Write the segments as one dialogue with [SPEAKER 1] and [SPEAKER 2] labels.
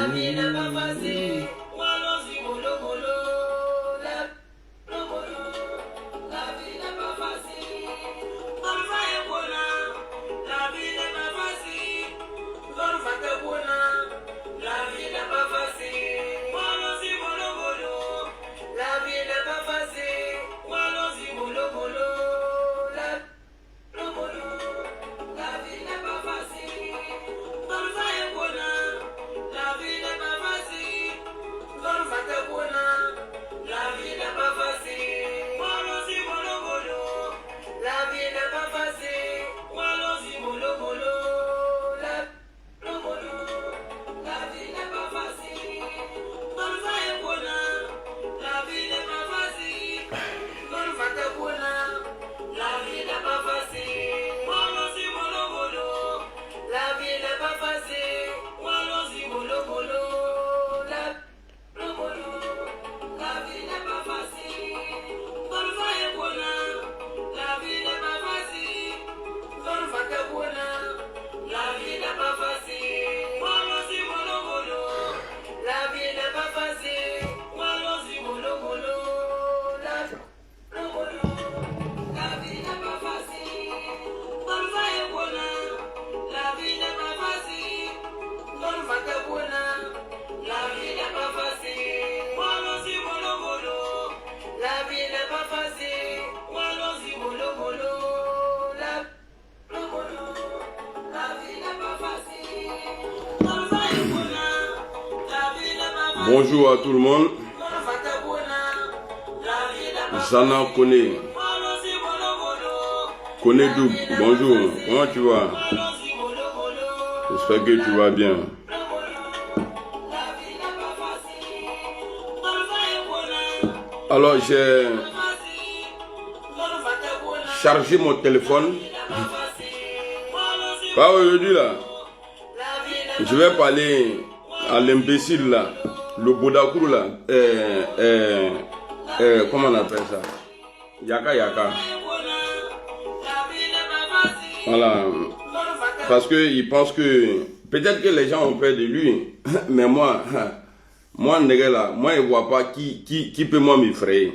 [SPEAKER 1] vie n'est pas facile.
[SPEAKER 2] Bonjour à tout le monde. Zana Kone. Kone Doub. Bonjour. Comment tu vas? J'espère que tu vas bien. Alors j'ai chargé mon téléphone. Pas aujourd'hui là. Je vais parler à l'imbécile là. Le Bodakourou là, comment on appelle ça? Yaka. Voilà. Parce qu'il pense que, peut-être que les gens ont peur de lui, mais moi, nègre là, moi je ne vois pas qui peut moi m'effrayer.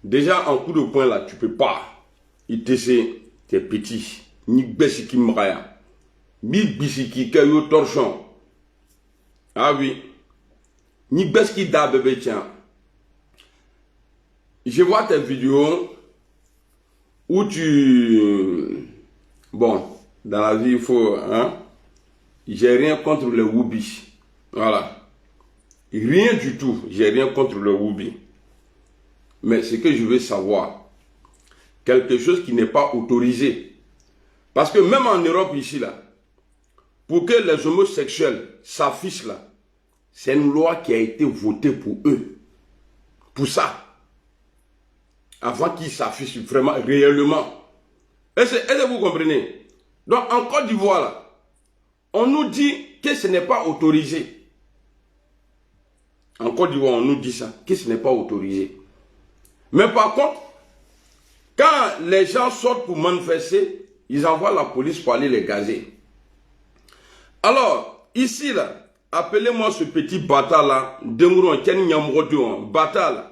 [SPEAKER 2] Déjà, en coup de poing là, tu peux pas. Il te sait, tu es petit. Ni besiki mraya. Ni bisiki kayo torchon. Ah oui. Ni beski da bébé tiens. Je vois tes vidéos où tu... Bon, dans la vie il faut... Hein? J'ai rien contre le Woubi. Voilà. Rien du tout. J'ai rien contre le Woubi. Mais ce que je veux savoir, quelque chose qui n'est pas autorisé. Parce que même en Europe ici là, pour que les homosexuels s'affichent là, c'est une loi qui a été votée pour eux. Pour ça. Avant qu'ils s'affichent vraiment, réellement. Est-ce que vous comprenez? Donc, en Côte d'Ivoire, là, on nous dit que ce n'est pas autorisé. En Côte d'Ivoire, on nous dit ça, que ce n'est pas autorisé. Mais par contre, quand les gens sortent pour manifester, ils envoient la police pour aller les gazer. Alors, ici, là, appelez-moi ce petit bâtard là, Demouron, Ken Nyamrodouan, bâtard là.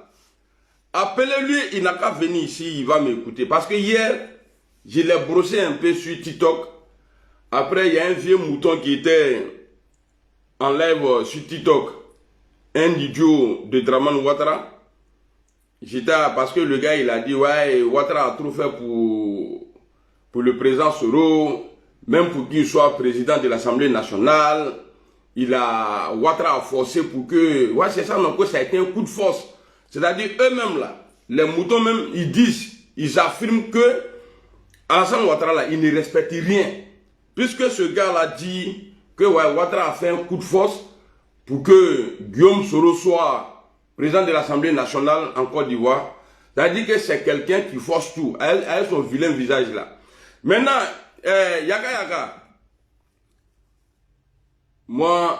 [SPEAKER 2] Appelez-lui, il n'a qu'à venir ici, il va m'écouter. Parce que hier, je l'ai brossé un peu sur TikTok. Après, il y a un vieux mouton qui était en live sur TikTok. Un idiot de Draman Ouattara. Parce que le gars, il a dit, ouais, Ouattara a trop fait pour le président Soro, même pour qu'il soit président de l'Assemblée nationale. Ouattara a forcé pour que... Ouais, c'est ça, donc ça a été un coup de force. C'est-à-dire, eux-mêmes, là, les moutons même, ils affirment que Alassane Ouattara, là, il ne respecte rien. Puisque ce gars-là dit que ouais, Ouattara a fait un coup de force pour que Guillaume Soro soit président de l'Assemblée nationale en Côte d'Ivoire. C'est-à-dire que c'est quelqu'un qui force tout. Elle a son vilain visage, là. Maintenant, Yaka. Moi,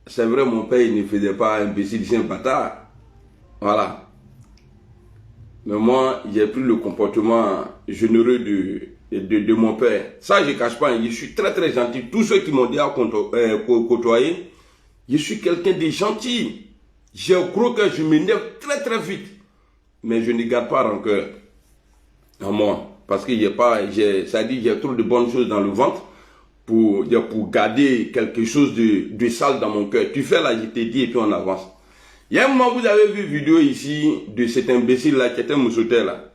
[SPEAKER 2] c'est vrai, mon père, il ne faisait pas imbécile, c'est un bâtard. Voilà. Mais moi, j'ai pris le comportement généreux de mon père. Ça, je ne cache pas. Je suis très, très gentil. Tous ceux qui m'ont déjà côtoyé, Je suis quelqu'un de gentil. J'ai un gros cœur, je m'énerve très très vite. Mais je ne garde pas rancœur en moi. Parce que ça dit, j'ai trop de bonnes choses dans le ventre pour garder quelque chose de sale dans mon cœur. Tu fais là, je te dis et puis on avance. Il y a un moment, vous avez vu une vidéo ici de cet imbécile là qui était moussoté là.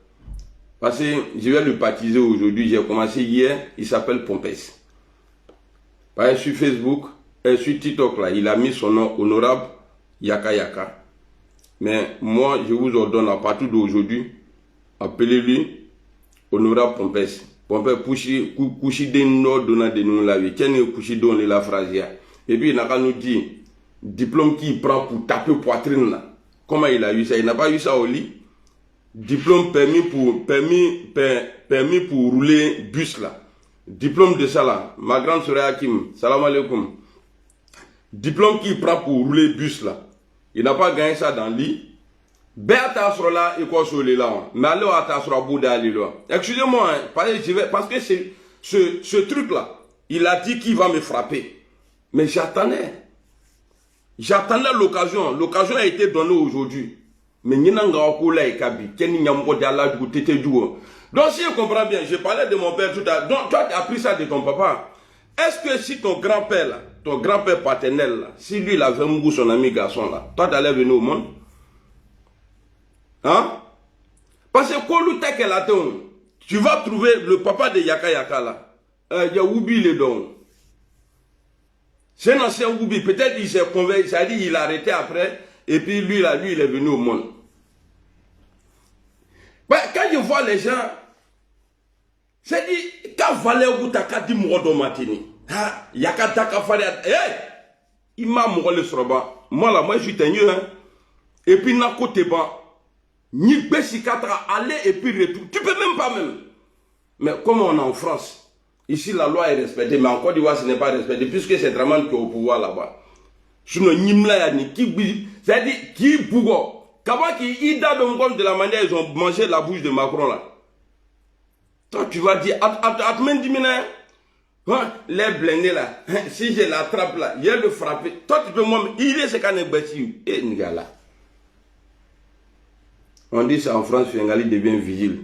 [SPEAKER 2] Parce que je vais le baptiser aujourd'hui, j'ai commencé hier, il s'appelle Pompès. Parce que sur Facebook, sur TikTok là, il a mis son nom honorable Yaka Yaka. Mais moi, je vous ordonne à partir d'aujourd'hui, appelez-lui honorable Pompès. Pompès couchi den no dona de nous la vie. Tiens, couchi don la phrase. Et puis il n'a qu'à nous dire, diplôme qu'il prend pour taper poitrine là. Comment il a eu ça? Il n'a pas eu ça au lit. Diplôme permis pour rouler bus là. Diplôme de ça là. Ma grande sœur Hakim, salam alaikum. Diplôme qu'il prend pour rouler bus là. Il n'a pas gagné ça dans le lit. Béata sur là et quoi sur les là. Mais allez à sur Bouddha là. Excusez-moi, parce que ce truc là, il a dit qu'il va me frapper. Mais j'attendais. J'attendais l'occasion. L'occasion a été donnée aujourd'hui. Mais il n'y a pas de donc si je comprends bien, je parlais de mon père tout à l'heure. Donc toi tu as appris ça de ton papa. Est-ce que si ton grand-père là, ton grand-père paternel là, si lui il avait un son ami garçon là, toi tu allais venir au monde? Hein? Parce que tu vas trouver le papa de Yaka Yaka là. Il y a Woubi le don. C'est un ancien Woubi. Peut-être il s'est convaincu, ça dit il a arrêté après. Et puis lui, là, il est venu au monde. Bah, quand je vois les gens, c'est dit, quand Valère Boutaka dit Mourodo Matini, Yaka Taka Fale, il m'a mouré le sroba. Moi là, moi je suis tenu, hein. Et puis, n'a côté bas, ni Bessikatra, aller et puis retour. Tu peux même pas même. Mais comme on est en France, ici la loi est respectée, mais en Côte d'Ivoire ce n'est pas respecté, puisque c'est Draman qui est au pouvoir là-bas. Sinon, c'est-à-dire, qui bougo. Comment qu'ils donnent de la manière ils ont mangé la bouche de Macron là. Toi, tu vas dire, les blindés là, si je l'attrape là, il va le frapper. Toi, tu peux moi, il est ce qu'on est bâti. Et Nigala. On dit ça en France, Fengali devient vigile.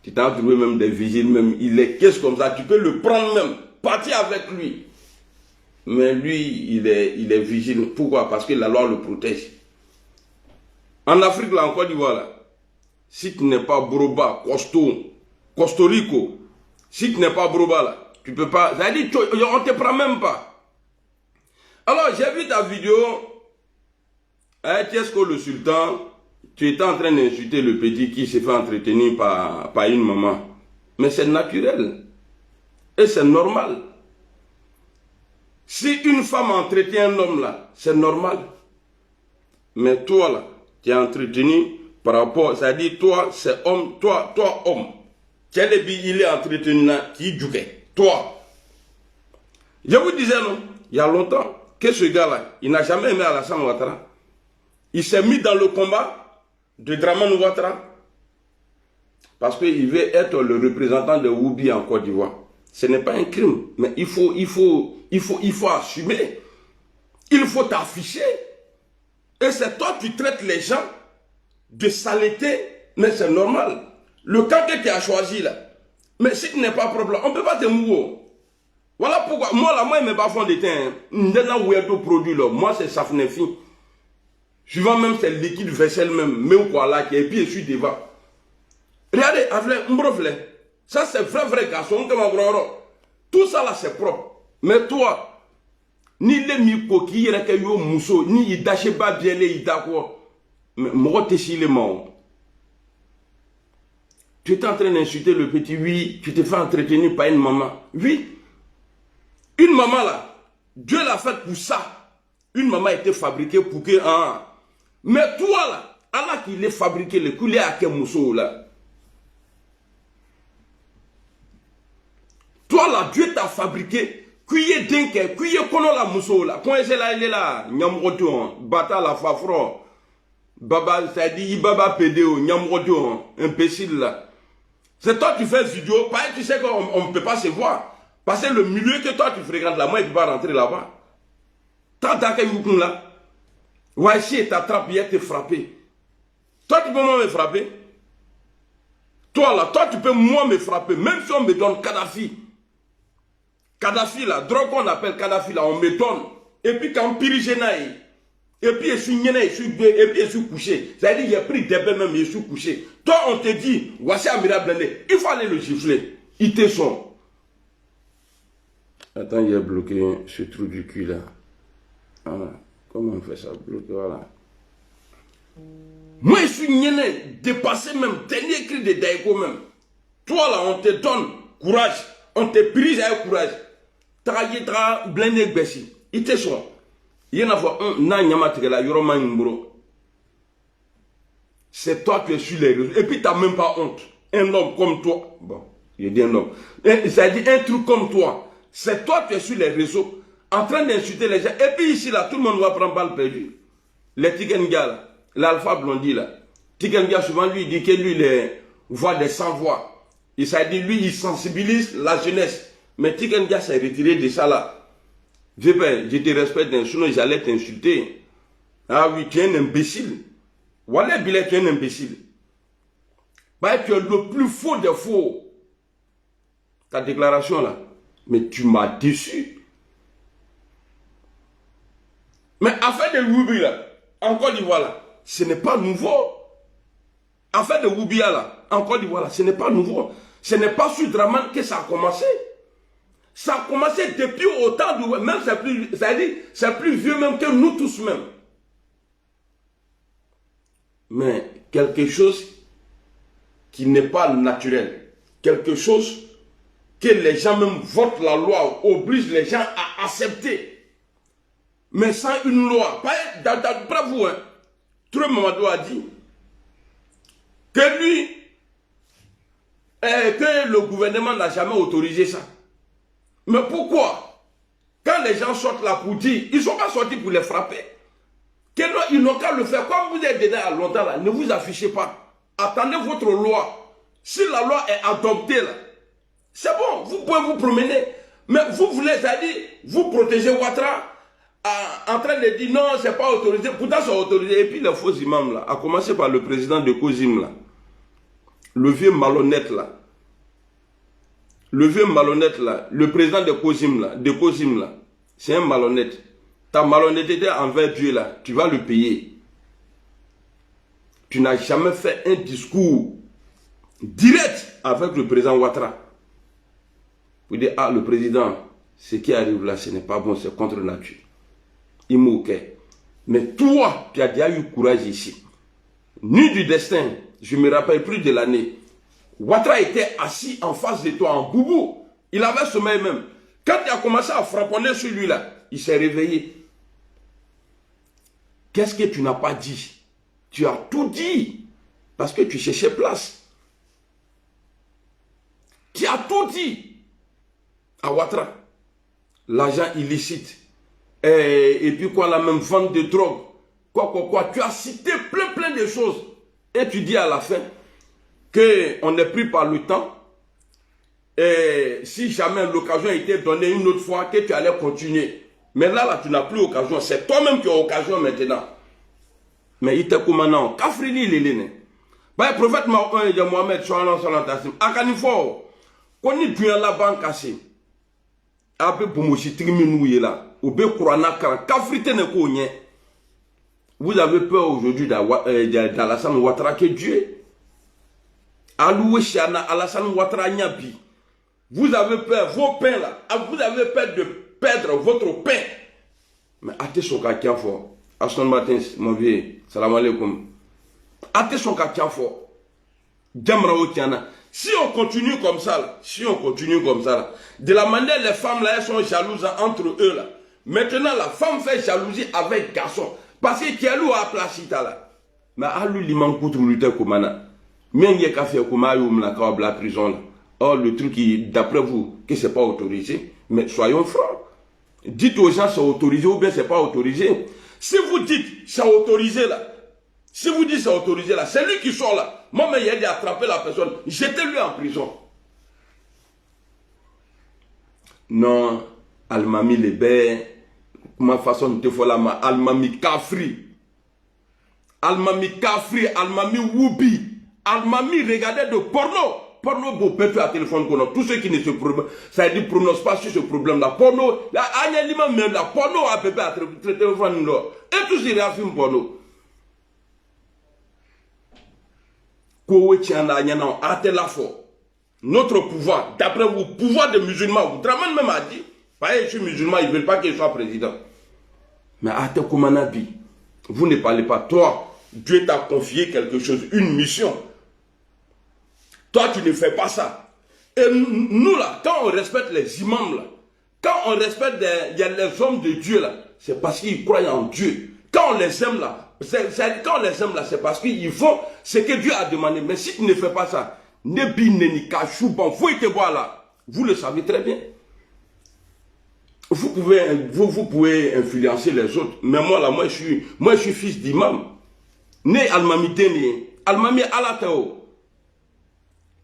[SPEAKER 2] Tu t'as trouvé même des vigiles, même, il est qu'est-ce comme ça, tu peux le prendre même, partir avec lui. Mais lui, il est vigile. Pourquoi? Parce que la loi le protège. En Afrique, là, en Côte d'Ivoire, là, si tu n'es pas Broba, Costa Rico, si tu n'es pas Broba, là, tu peux pas. Ça dit, on ne te prend même pas. Alors, j'ai vu ta vidéo. Qu'est-ce que le sultan, tu étais en train d'insulter le petit qui s'est fait entretenir par une maman. Mais c'est naturel. Et c'est normal. Si une femme entretient un homme là, c'est normal. Mais toi là, tu es entretenu par rapport, c'est-à-dire toi, c'est homme, toi homme. Il est entretenu là, qui est joué. Toi. Je vous disais non, il y a longtemps, que ce gars-là, il n'a jamais aimé Alassane Ouattara. Il s'est mis dans le combat de Dramane Ouattara. Parce qu'il veut être le représentant de Woubi en Côte d'Ivoire. Ce n'est pas un crime, mais il faut assumer. Il faut t'afficher. Et c'est toi qui traites les gens de saleté, mais c'est normal. Le camp que tu as choisi là, mais si tu n'es pas propre, on ne peut pas te mouiller. Voilà pourquoi, moi là, moi je ne mets pas fond de teint. Moi c'est Safnefi. Suivant même c'est liquide vaisselle même, mais ou quoi là, et puis je suis devant. Regardez, ça c'est vrai garçon, tout ça là c'est propre. Mais toi, ni les miko qui y a yo muso, ni y dache pas bien les idako, mais moi t'es si les morts. Tu es en train d'insulter le petit, oui, tu te fais entretenir par une maman. Oui, une maman là, Dieu l'a fait pour ça. Une maman a été fabriquée pour que, mais toi là, Allah qui l'a fabriqué, le coulé à quel muso là. Toi là, Dieu t'a fabriqué. Kuye denke, kuye kono la muso la. Quand c'est là, il est là. Nyamroton, bata la fafro. Baba, ça dit, baba pédéo, nyamroton, imbécile là. C'est toi qui fais vidéo, parce que tu sais qu'on ne peut pas se voir. Parce que le milieu que toi tu fréquentes là, moi, il ne peut pas rentrer là-bas. T'as d'accès Yukun là. Ouais, si t'attrape, il te frapper. Toi, tu peux moi me frapper. Toi là, toi, tu peux moi me frapper. Même si on me donne Kadhafi. Kadhafi là, drogue qu'on appelle Kadhafi là, on me donne. Et puis quand Pirigenaï. Et puis je suis né, et puis je suis couché. Ça veut dire j'ai pris des bains même, je suis couché. Toi, on te dit, voici Amira Blende, il faut aller le gifler. Il te sont. Attends, il a bloqué ce trou du cul là. Voilà. Comment on fait ça? Bloquer, voilà. Moi, je suis né, dépassé même, dernier cri de Daïko même. Toi là, on te donne courage. On te prise avec courage. Tra blende Bessi. Il te sont. Il y en a fois c'est toi qui es sur les réseaux. Et puis tu n'as même pas honte. Un homme comme toi. Bon, il dit un homme. Ça dit un truc comme toi. C'est toi qui es sur les réseaux. En train d'insulter les gens. Et puis ici, là, tout le monde va prendre balle perdue. Les Tikenga, là. L'alpha blondi, là. Tikenga, souvent, lui, il dit que lui, il voit des sans-voix. Et ça dit, lui, il sensibilise la jeunesse. Mais Tikenga s'est retiré de ça, là. Je te respecte, sinon j'allais t'insulter. Ah oui, tu es un imbécile. Voilà, Billet, tu es un imbécile. Bah, tu es le plus faux des faux. Ta déclaration là. Mais tu m'as déçu. Mais affaire de Woubi là, en Côte d'Ivoire là, ce n'est pas nouveau. Affaire de Woubia là, en Côte d'Ivoire là, ce n'est pas nouveau. Ce n'est pas sur Draman que ça a commencé. Ça a commencé depuis autant de... Même c'est plus vieux même que nous tous même. Mais quelque chose qui n'est pas naturel. Quelque chose que les gens même votent la loi, oblige les gens à accepter. Mais sans une loi. D'après vous, hein, Touré Mamadou a dit que lui, que le gouvernement n'a jamais autorisé ça. Mais pourquoi? Quand les gens sortent là pour dire, ils ne sont pas sortis pour les frapper. Ils n'ont qu'à le faire. Comme vous êtes dedans à longtemps là, ne vous affichez pas. Attendez votre loi. Si la loi est adoptée là, c'est bon, vous pouvez vous promener. Mais vous voulez, c'est-à-dire, vous protéger Ouattara en train de dire non, c'est pas autorisé. Pourtant c'est autorisé. Et puis les faux imams là, à commencer par le président de Kozim là, le vieux malhonnête là. Le vieux malhonnête là, le président de Kozim là, c'est un malhonnête. Ta malhonnêteté envers Dieu là, tu vas le payer. Tu n'as jamais fait un discours direct avec le président Ouattara. Vous dites, ah le président, ce qui arrive là, ce n'est pas bon, c'est contre nature. Il m'ok. Mais toi, tu as déjà eu courage ici. Nuit du destin, je me rappelle plus de l'année. Ouattara était assis en face de toi, en boubou. Il avait sommeil même. Quand il a commencé à frapponner sur lui là, il s'est réveillé. Qu'est-ce que tu n'as pas dit? Tu as tout dit. Parce que tu cherchais place. Tu as tout dit. À Ouattara. L'argent illicite. Et puis quoi, la même vente de drogue. Quoi. Tu as cité plein de choses. Et tu dis à la fin qu'on est pris par le temps. Et si jamais l'occasion était donnée une autre fois, que tu allais continuer. Mais là, tu n'as plus occasion. C'est toi-même qui as occasion maintenant. Mais il te commandant. Kafrili lélé. Bah, le prophète Mohamed, Akanifo, qu'on y puis la banque cassée. Après, pour me chiter, là. Au bé Kourana, Kafrité ne connaît. Vous avez peur aujourd'hui d'Alassane Ouattara que Dieu. Aloué Chana, Alassane Ouattara Nyabi. Vous avez peur, vos pains là. Vous avez peur de perdre votre pain. Mais attez son kakien fort. Aston Martin, mon vieux. Salam alaikum. Attez son kakien fort. Djamra Otiana. Si on continue comme ça, là, de la manière les femmes là, elles sont jalouses entre eux là. Maintenant, la femme fait jalousie avec garçon. Parce que tu as l'eau à placita là. Mais à lui, il manque de lutter comme ça. Même si café comme la prison là. Or, le truc qui, d'après vous, que c'est pas autorisé. Mais soyons francs. Dites aux gens c'est autorisé ou bien c'est pas autorisé. Si vous dites c'est autorisé là, si vous dites c'est autorisé là, c'est lui qui sort là. Moi, mais il a dit attraper la personne, jetez-lui en prison. Non, Almami Lebé, Ma façon de te faire la main, Almami Kafri. Almami Kafri, Almami Woubi. Almami regardait de porno. Porno beau peut à téléphone qu'on a. Tous ceux qui ne se prononcent pas sur ce problème-là. Porno, la Agnelima même la porno à peu à téléphone. Et tous ces réaffirment porno. Kowe Tiana Agnana, Atelafo. Notre pouvoir, d'après vous, pouvoir des musulmans, vous Draman même a dit, pas je suis musulman, ils ne veulent pas qu'il soit président. Mais Ate Koumanabi, vous ne parlez pas. Toi, Dieu t'a confié quelque chose, une mission. Toi, tu ne fais pas ça. Et nous, là, quand on respecte les imams, là, quand on respecte les hommes de Dieu, là, c'est parce qu'ils croient en Dieu. Quand on les aime, là, c'est parce qu'ils font ce que Dieu a demandé. Mais si tu ne fais pas ça, vous le savez très bien. Vous pouvez influencer les autres. Mais moi, là, moi, je suis fils d'imam. Né Almami Deni, Almami Alatao.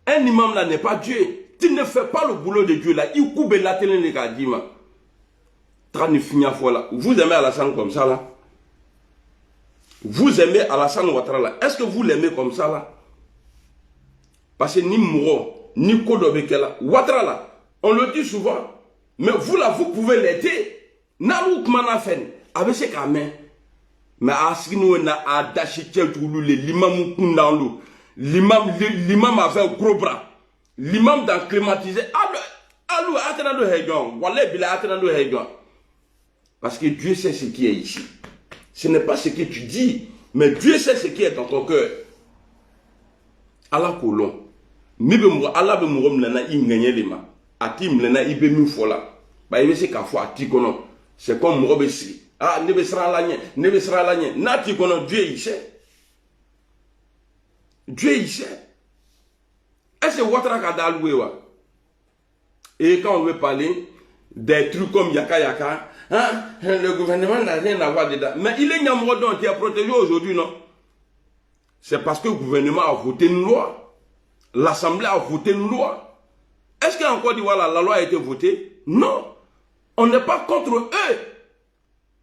[SPEAKER 2] Un imam là n'est pas Dieu. Tu ne fais pas le boulot de Dieu là. Il coupe la télé les gars. Vous aimez Alassane comme ça là? Vous aimez Alassane Ouattara là? Est-ce que vous l'aimez comme ça là? Parce que ni Mouro, ni Kodobekela, Ouattara là, on le dit souvent. Mais vous là, vous pouvez l'aider. Narouk Manafen, avec ses gamins. Mais à ce que nous avons attaché l'imam Koundanlou. L'imam avait un gros bras. L'imam dans climatisé. Parce que Dieu sait ce qui est ici. Ce n'est pas ce que tu dis, mais Dieu sait ce qui est dans ton cœur. Allah kolon. Allah be mourom lana inganye lima. Ati mlena ibe mi fola. Ba ibe se ka fo ati kono. C'est comme mourobe si. Ah, ne be sera la nye. Nati kono Dieu il sait. Dieu il sait. Est-ce que Ouattara Kadaloué wa? Et quand on veut parler des trucs comme Yaka Yaka, hein, le gouvernement n'a rien à voir dedans. Mais il est Nyamrodon qui est protégé aujourd'hui, non? C'est parce que le gouvernement a voté une loi. L'Assemblée a voté une loi. Est-ce qu'en Côte d'Ivoire, la loi a été votée? Non. On n'est pas contre eux.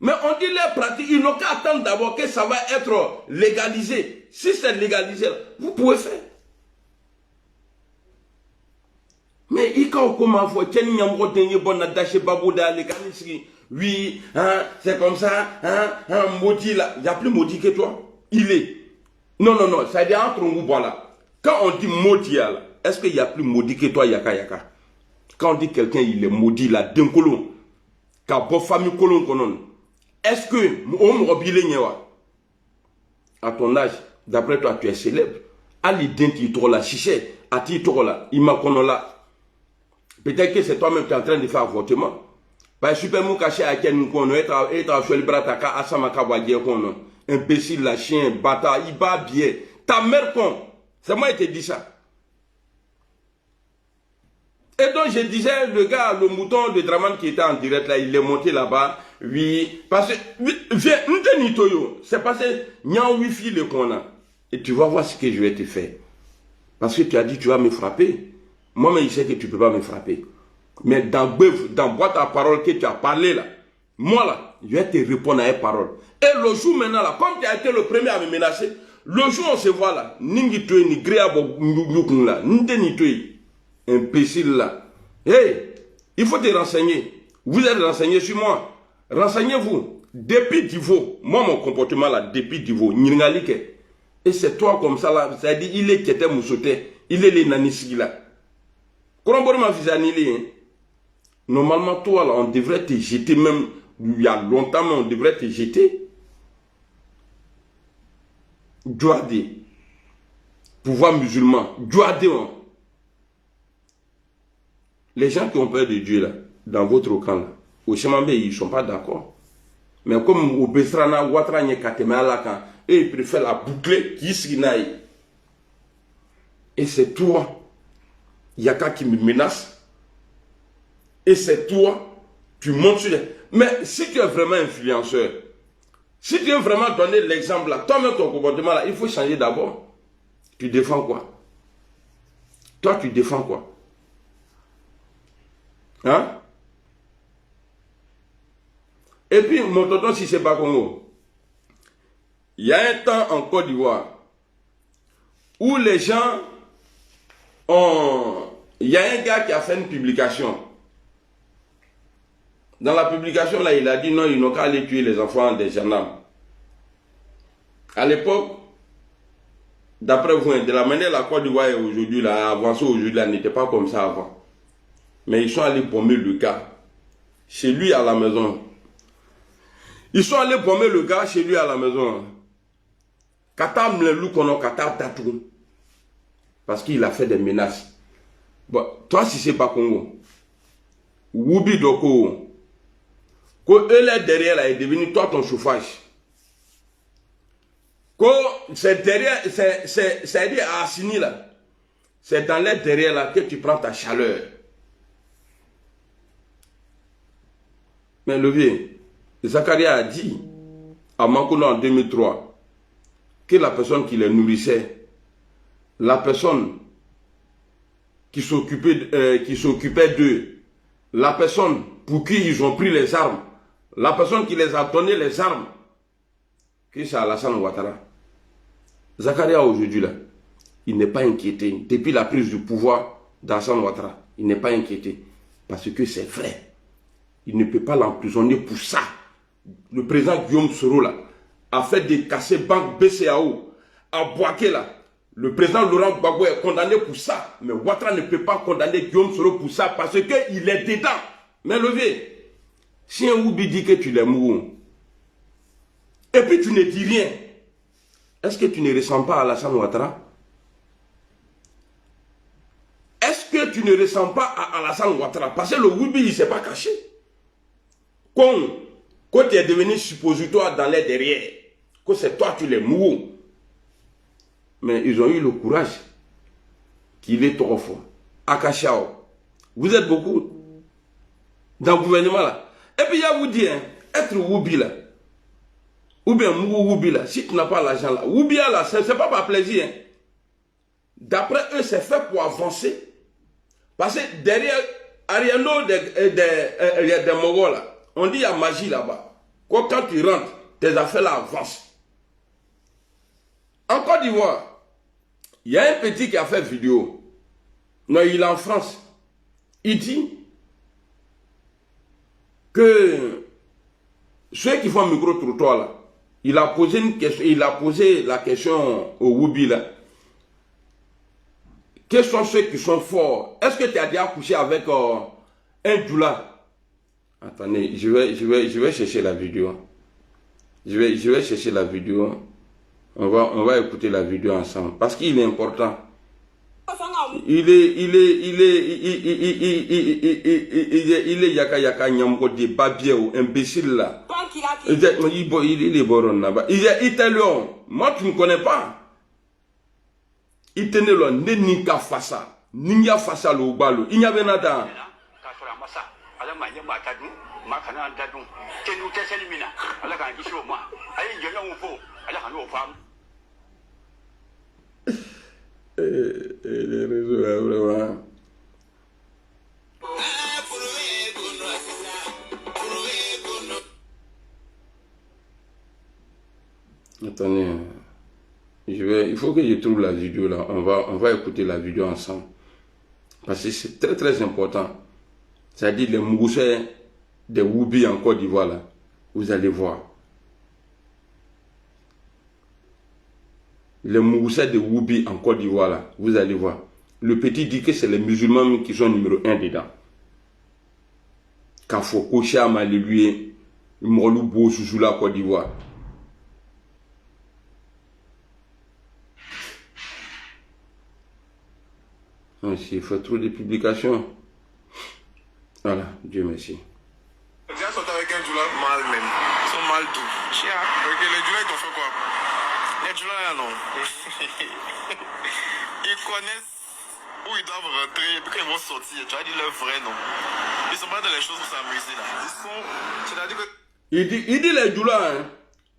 [SPEAKER 2] Mais on dit les pratiques, ils n'ont qu'à attendre d'abord que ça va être légalisé. Si c'est légalisé, vous pouvez faire. Mais il faut comment faut oui, hein, c'est comme ça, hein, maudit là, il n'y a plus maudit que toi. Il est. Non, ça dit entre nous, voilà. Quand on dit maudit là, est-ce qu'il n'y a plus maudit que toi, Yaka Yaka? Quand on dit quelqu'un, il est maudit là, d'un colon, quand bon famille colon konon, est-ce que, à ton âge, d'après toi, tu es célèbre, à l'identité, la chiché, à titre là, il m'a connu là. Peut-être que c'est toi-même qui es en train de faire avortement. Parce que super mou caché à quel nous connaît, être à le brataka, à Samaka Wadje konon. Imbécile, la chien, bâtard, il bat bien. Ta mère con. C'est moi qui te dis ça. Et donc je disais, le gars, le mouton de Draman qui était en direct là, il est monté là-bas. Oui. Parce que, viens, c'est parce que, il y a un wifi le qu'on a. Et tu vas voir ce que je vais te faire. Parce que tu as dit, tu vas me frapper. Moi-même, je sais que tu ne peux pas me frapper. Mais dans boîte à parole que tu as parlé là, moi là, je vais te répondre à une parole. Et le jour maintenant là, comme tu as été le premier à me menacer, le jour on se voit là, ningi toi ni gréabo là, ni toi, imbécile là. Hey, il faut te renseigner. Vous êtes renseigné sur moi. Renseignez-vous. Depuis Divo, moi mon comportement là, depuis Divo, Ningalike. Et c'est toi comme ça là, ça dit il est qui était moussoté, il est les nanisigi là. Normalement, toi, là, on devrait te jeter même, il y a longtemps, mais on devrait te jeter. Douadé. Pouvoir musulman. Douadé. Les gens qui ont peur de Dieu, là, dans votre camp, là, au Chemambé, ils ne sont pas d'accord. Mais comme au Besrana, Ouattara, Nyekatemala, et ils préfèrent la boucler, qui s'inaïe. Et c'est toi. Yaka qui me menace. Et c'est toi, tu montes sur les... Mais si tu es vraiment influenceur, si tu veux vraiment donner l'exemple là, toi-même ton comportement là, il faut changer d'abord. Tu défends quoi? Toi, tu défends quoi? Hein? Et puis, mon tonton, si c'est pas Congo, il y a un temps en Côte d'Ivoire où les gens ont... Il y a un gars qui a fait une publication. Dans la publication, là, il a dit non, ils n'ont qu'à aller tuer les enfants des gendarmes. À l'époque, d'après vous, de la manière la Côte d'Ivoire est aujourd'hui, là, avancé aujourd'hui, là, n'était pas comme ça avant. Mais ils sont allés bomber le gars chez lui à la maison. Ils sont allés bomber le gars chez lui à la maison. Katam le loup qu'on a katam tatou. Parce qu'il a fait des menaces. Bon, toi, si c'est pas Congo, Woubi Doko, quand eux là derrière là est devenu toi ton chauffage. Quand c'est derrière, c'est-à-dire à Assini là, c'est dans l'air derrière là que tu prends ta chaleur. Mais le vieux, Zakaria a dit à Mankono en 2003 que la personne qui les nourrissait, la personne qui s'occupait d'eux, la personne pour qui ils ont pris les armes, la personne qui les a donné les armes, que c'est Alassane Ouattara. Zakaria aujourd'hui là, il n'est pas inquiété. Depuis la prise du pouvoir d'Alassane Ouattara, il n'est pas inquiété. Parce que c'est vrai. Il ne peut pas l'emprisonner pour ça. Le président Guillaume Soro là, a fait décasser banque BCAO, à Boaké là. Le président Laurent Gbagbo est condamné pour ça. Mais Ouattara ne peut pas condamner Guillaume Soro pour ça parce qu'il est dedans. Mais levé, si un Woubi dit que tu l'es mou, et puis tu ne dis rien, est-ce que tu ne ressens pas Alassane Ouattara? Est-ce que tu ne ressens pas à Alassane Ouattara? Parce que le Woubi, il ne s'est pas caché. Quand tu es devenu suppositoire dans les derrière, que c'est toi tu les mou. Mais ils ont eu le courage qu'il est trop fort. Akashao, vous êtes beaucoup dans le gouvernement là. Et puis il y a vous dire, hein, être Woubi là, ou bien Woubi là, si tu n'as pas l'argent là, Woubi là, ce n'est pas par plaisir. Hein. D'après eux, c'est fait pour avancer. Parce que derrière Ariano des Mogos là, on dit il y a magie là-bas. Quand tu rentres, tes affaires là avancent. En Côte d'Ivoire, il y a un petit qui a fait vidéo. Non, il est en France. Il dit que ceux qui font micro-trottoir là, il a posé une question, il a posé la question au Woubi là. Quels sont ceux qui sont forts? Est-ce que tu as déjà couché avec un doula? Attendez, je vais chercher la vidéo. Je vais chercher la vidéo. On va écouter la vidéo ensemble. Parce qu'il est important. Il est yaka nyamko de babier ou imbécile là. Il est boron là-bas. Il est italien. Moi tu ne me connais pas. Il tenait là, Nika Fassa. Ninja Fassa le balo. Il n'y avait nada. Les réseaux là, vraiment. Attendez, il faut que je trouve la vidéo là. On va écouter la vidéo ensemble. Parce que c'est très très important. C'est-à-dire les Mougoussais des Woubi en Côte d'Ivoire là. Vous allez voir. Les Mougoussais de Woubi en Côte d'Ivoire là. Vous allez voir. Le petit dit que c'est les musulmans qui sont numéro 1 dedans. Kafoko, Chama, Lélué, Mouloubo, Sousoula, Côte d'Ivoire. Il faut trop de publications. Voilà, Dieu merci.
[SPEAKER 3] Les gens sont avec un doula mal même. Ils sont mal doux. Ok, les doulas, ils t'ont fait quoi? Les doulas, non. Ils connaissent où ils doivent rentrer et puis quand ils vont sortir. Tu as dit leur vrai nom. Ils sont pas dans les choses pour s'amuser là. Ils sont. C'est-à-dire que.
[SPEAKER 2] Il dit les doulas, hein.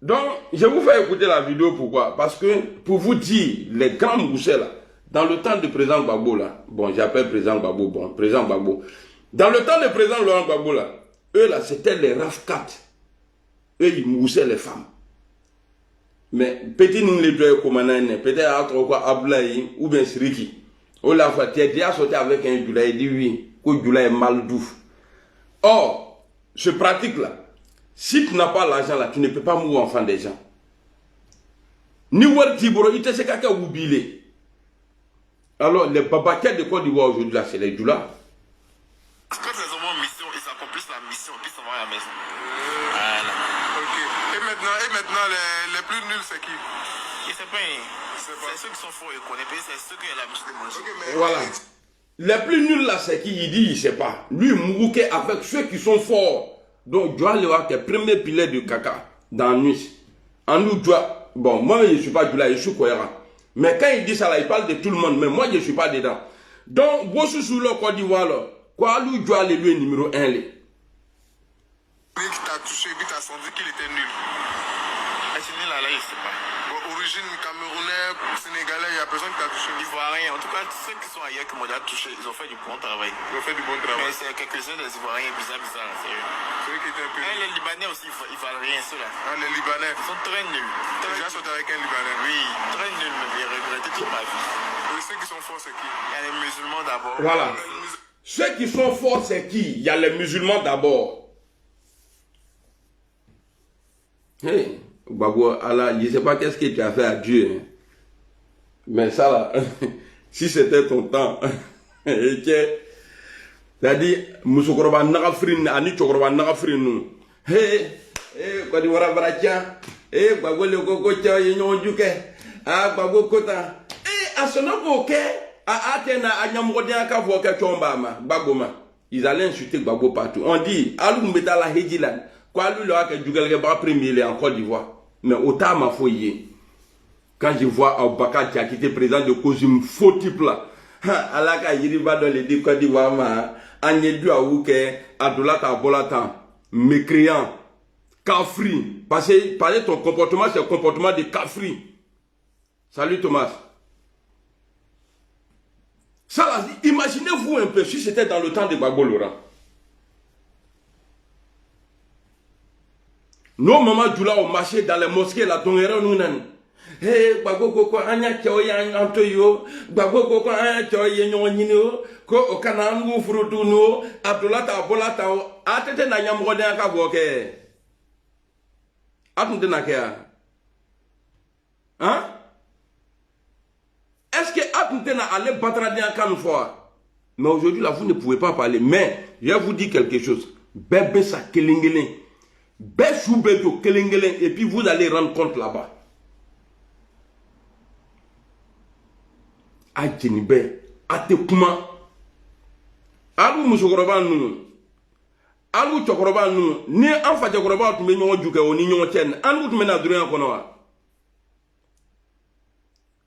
[SPEAKER 2] Donc, je vous fais écouter la vidéo, pourquoi? Parce que, pour vous dire, les grands Mougoussais là, dans le temps du président Gbagbo là, bon, j'appelle président Gbagbo, bon, président Gbagbo. Dans le temps du président Laurent Gbagbo là, eux là, c'était les RAF 4. eux, ils moussaient les femmes. Mais petit nous les deux commandants, peut-être entre quoi Ablaï ou bien Sriki. Oh la fois, tu es déjà sorti avec un Djoula, il dit oui, que Djoula est mal doux. Or, ce pratique-là, si tu n'as pas l'argent là, tu ne peux pas mourir enfant des gens. Ni Wal Tiboro, il te sait qu'à oublier. Alors, les babakets de Côte d'Ivoire aujourd'hui là, c'est les Djoula.
[SPEAKER 3] Quand les hommes ont mission, ils accomplissent la mission, puis ils s'en vont à la maison. Voilà.
[SPEAKER 1] Ok. Et maintenant les plus nuls, c'est qui?
[SPEAKER 3] Et c'est ceux qui sont forts et qu'on est c'est ceux qui ont l'habitude de manger.
[SPEAKER 1] Okay, mais
[SPEAKER 2] Voilà. Les plus nuls là, c'est qui? Il dit, il ne sait pas. Lui, Mourouké avec ceux qui sont forts. Donc, Djoua Lewa, qui est le premier pilier de caca dans la nuit. En nous, Djoua, bon, moi, je ne suis pas Djoula, je suis cohérent. Mais quand il dit ça là, il parle de tout le monde, mais moi, je ne suis pas dedans. Donc, vous sous le Côte d'Ivoire là, quoi, lui, Djoua le lui numéro 1 là.
[SPEAKER 1] qui t'a touché, puis t'as senti qu'il était nul.
[SPEAKER 3] Et c'est nul là, je ne sais pas.
[SPEAKER 1] Bon, origine camerounais, sénégalais, il n'y a personne qui t'a touché.
[SPEAKER 3] Ivoiriens, en tout cas, ceux qui sont ailleurs qui m'ont déjà touché, ils ont fait du bon travail.
[SPEAKER 1] Ils ont fait du bon
[SPEAKER 3] Mais
[SPEAKER 1] travail.
[SPEAKER 3] c'est quelques-uns des Ivoiriens bizarres, c'est eux.
[SPEAKER 1] C'est eux qui étaient un peu
[SPEAKER 3] Et
[SPEAKER 1] nuls.
[SPEAKER 3] les Libanais aussi, ils valent rien, ceux-là.
[SPEAKER 1] Ah, les Libanais.
[SPEAKER 3] Ils sont très nuls.
[SPEAKER 1] J'ai déjà sorti avec un Libanais.
[SPEAKER 3] Oui, très nuls, mais j'ai regretté toute ma vie.
[SPEAKER 1] Et ceux qui sont forts, c'est qui?
[SPEAKER 3] Il y a les musulmans d'abord.
[SPEAKER 2] Voilà. Ceux qui sont forts, c'est qui? Il y a les musulmans d'abord. Hey, Babo, Allah, je ne sais pas qu'est-ce que tu as fait à Dieu. Hein. Mais ça là, si c'était ton temps, c'est-à-dire, Moussokoroba Nagafrin, Ani Chokoroba Nagafrin, hey, Kwadi Wara Baratia, hey, Babo le Koko Tia, Yon Juke, ah, Babo Kota, eh, Asonoko, ok, à Athéna, à Nyamrodia, Kavoka Chombama, Bagoma. Ils allaient insulter Babo partout. On dit, Alou Mbeta la Hedjilan. Quoi, lui, là, que Djougal va premier en Côte d'Ivoire. Mais autant m'a foyer. Quand je vois Abubakar qui a quitté président de cause d'une faux type là. Alaka Yiriba dans les deux Côte d'Ivoire, Agnedu Aouke, Adolata Abolatan, mécréant, Kafri. Parce que ton comportement, c'est un comportement de Kafri. Salut Thomas. Ça là, imaginez-vous un peu si c'était dans le temps de Gbagbo Laurent. Nos mamans Djoula ont marché dans les mosquées, la Tongera Nounan. Hey, Bago Koko, Anya Choyan Antoyo, Bago Koko, Anya Choyan Nino, Ko Okanangu Frutuno, Abdulata Abolata, Atete Nanyam Rodin Kavoke. Atente Nakea. Hein? Est-ce que Atente n'a allé battre une fois? Mais aujourd'hui, là, vous ne pouvez pas parler. Mais, je vais vous dire quelque chose. Bébé, ça, Kelingele. Et puis vous allez rendre compte là-bas. Adjenibe, Atekuma, Alou Moussokoroba nous, Alou Chokoroba nous, ni Alpha Chokoroba, tu m'as dit que on y tient, Alou tu m'as dit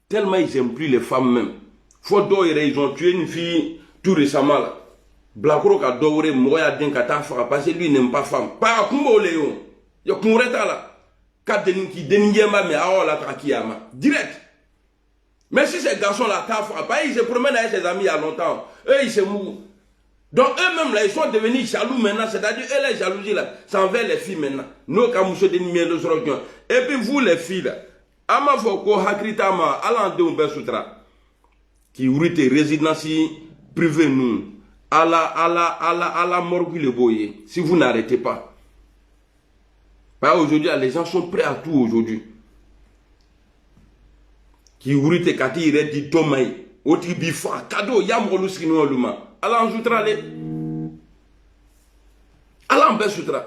[SPEAKER 2] tellement ils n'aiment plus les femmes même. Faut d'oeuvre, ils ont tué une fille tout récemment là. Blakoro ka d'oeuvre, Moya Denkata Fara, parce que lui n'aime pas femme. Pas Kumbo Léon. Yo Kumreta là. Kadenki Deniyema, mais à la Trakiyama. Direct. Mais si ces garçons-là, ils se promènent avec ses amis il y a longtemps. Eux, ils se mouillent. Donc eux-mêmes, là, ils sont devenus jaloux maintenant. C'est-à-dire, eux, la jalousie, là, c'est envers les filles maintenant. Nous, quand nous sommes des et puis vous, les filles, là, Amafoko, Hakritama, Alande Umbesutra, qui ouvrit des résidences privées, nous, à la morgue, le boyer, si vous n'arrêtez pas. Aujourd'hui, les gens sont prêts à tout aujourd'hui. Qui ouvrit kati redi tomai oti bifa kado yamrolu skino luma ala anjutra le ala ambe sutra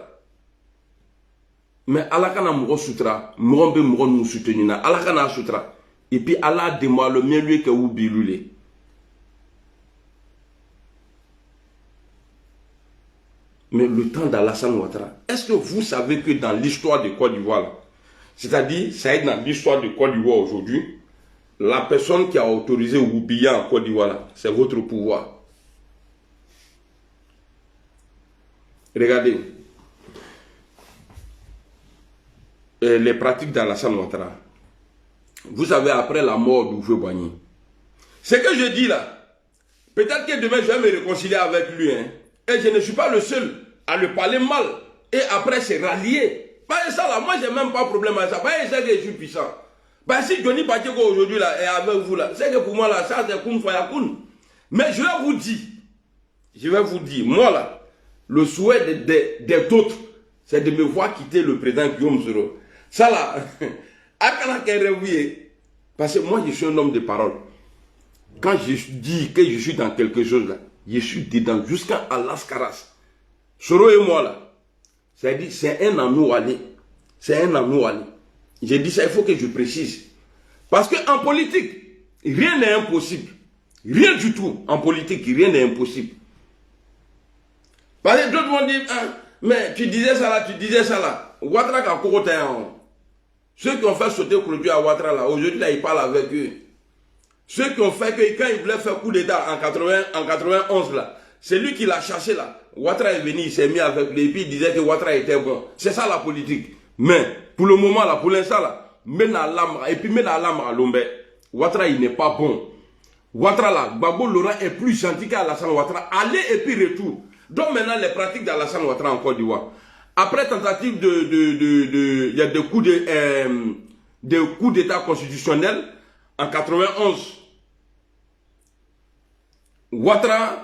[SPEAKER 2] mais ala kana moko sutra moko be moko nous soutenir ala kana sutra et puis ala de moi le mieux lui que ou bilule. Mais le temps d'Alassane Ouattara, est-ce que vous savez que dans l'histoire de Côte d'Ivoire, c'est-à-dire ça est dans l'histoire de Côte d'Ivoire aujourd'hui, la personne qui a autorisé Oubia en Côte d'Ivoire, c'est votre pouvoir. Regardez. Les pratiques d'Alassane Ouattara. Vous savez, après la mort d'Oufé Boigny. Ce que je dis là, peut-être que demain je vais me réconcilier avec lui. Hein, et je ne suis pas le seul à le parler mal. Et après se rallier Bah, ça là, moi j'ai même pas de problème avec ça. Bah, c'est que je suis puissant. Bah, si Johnny Bacheko aujourd'hui là est avec vous là, c'est que pour moi là, ça c'est Kun Fayakun. Mais je vais vous dire, moi là, le souhait des autres, c'est de me voir quitter le président Guillaume Soro. Ça là, parce que moi je suis un homme de parole. Quand je dis que je suis dans quelque chose là, je suis dedans jusqu'à Alaskaras. Soro et moi là, c'est-à-dire c'est un amour aller. C'est un amour aller. J'ai dit ça, il faut que je précise. Parce qu'en politique, rien n'est impossible. Rien du tout. En politique, rien n'est impossible. Parce que d'autres vont dire, ah, mais tu disais ça là. Ouattara qui a cocoté. Ceux qui ont fait sauter le produit à Ouattara là, aujourd'hui là, ils parlent avec eux. Ceux qui ont fait que quand ils voulaient faire coup d'état en 91 là, c'est lui qui l'a cherché là. Ouattara est venu, il s'est mis avec lui et puis il disait que Ouattara était bon. C'est ça la politique. Mais pour le moment là, pour l'instant là, et puis Lamra Lombe, Ouattara il n'est pas bon. Ouattara là, Gbagbo Laurent est plus gentil qu'Alassane Ouattara. Aller et puis retour. Donc maintenant les pratiques d'Alassane Ouattara en Côte d'Ivoire. Après tentative il y a des coups d'état constitutionnels en 91. Ouattara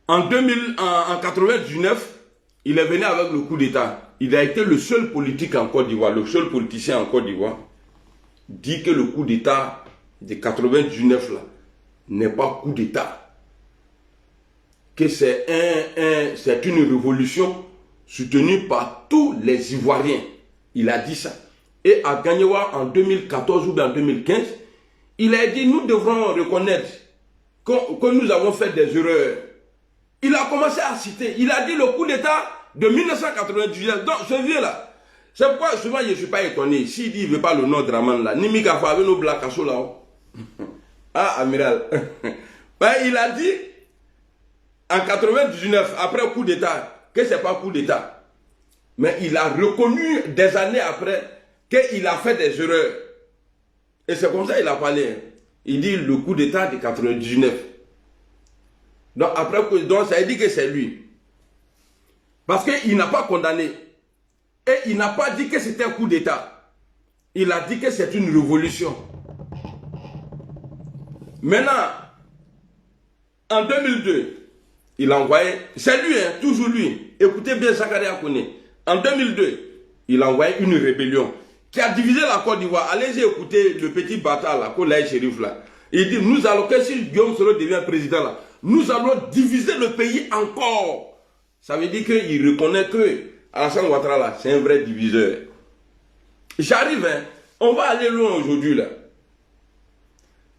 [SPEAKER 2] en 99, il est venu avec le coup d'état. Il a été le seul politique en Côte d'Ivoire, le seul politicien en Côte d'Ivoire, dit que le coup d'état de 99 là n'est pas coup d'état. Que c'est une révolution soutenue par tous les Ivoiriens. Il a dit ça. Et à Gagnewa en 2014 ou en 2015, il a dit nous devrons reconnaître que nous avons fait des erreurs. Il a commencé à citer, il a dit le coup d'état de 1999. Donc ce vieux là, c'est pourquoi souvent je ne suis pas étonné. S'il dit il ne veut pas le nom de Draman là, ni Mika avec nos Black Asso là. Ah, amiral. Ben, il a dit en 99, après le coup d'état, que ce n'est pas coup d'état. Mais il a reconnu des années après qu'il a fait des erreurs. Et c'est comme ça qu'il a parlé. Il dit le coup d'état de 99. Donc après, donc ça dit que c'est lui. Parce qu'il n'a pas condamné. Et il n'a pas dit que c'était un coup d'état. Il a dit que c'est une révolution. Maintenant, en 2002, il a envoyé, c'est lui, hein, toujours lui. Écoutez bien Zakaria Kone. En 2002, il a envoyé une rébellion qui a divisé la Côte d'Ivoire. Allez-y écouter le petit bâtard là, Kolaï Chérif là. Il dit, nous allons, que si Guillaume Soro devient président là, nous allons diviser le pays encore. Ça veut dire qu'il reconnaît que Alassane Ouattara là, c'est un vrai diviseur. J'arrive, hein, on va aller loin aujourd'hui là.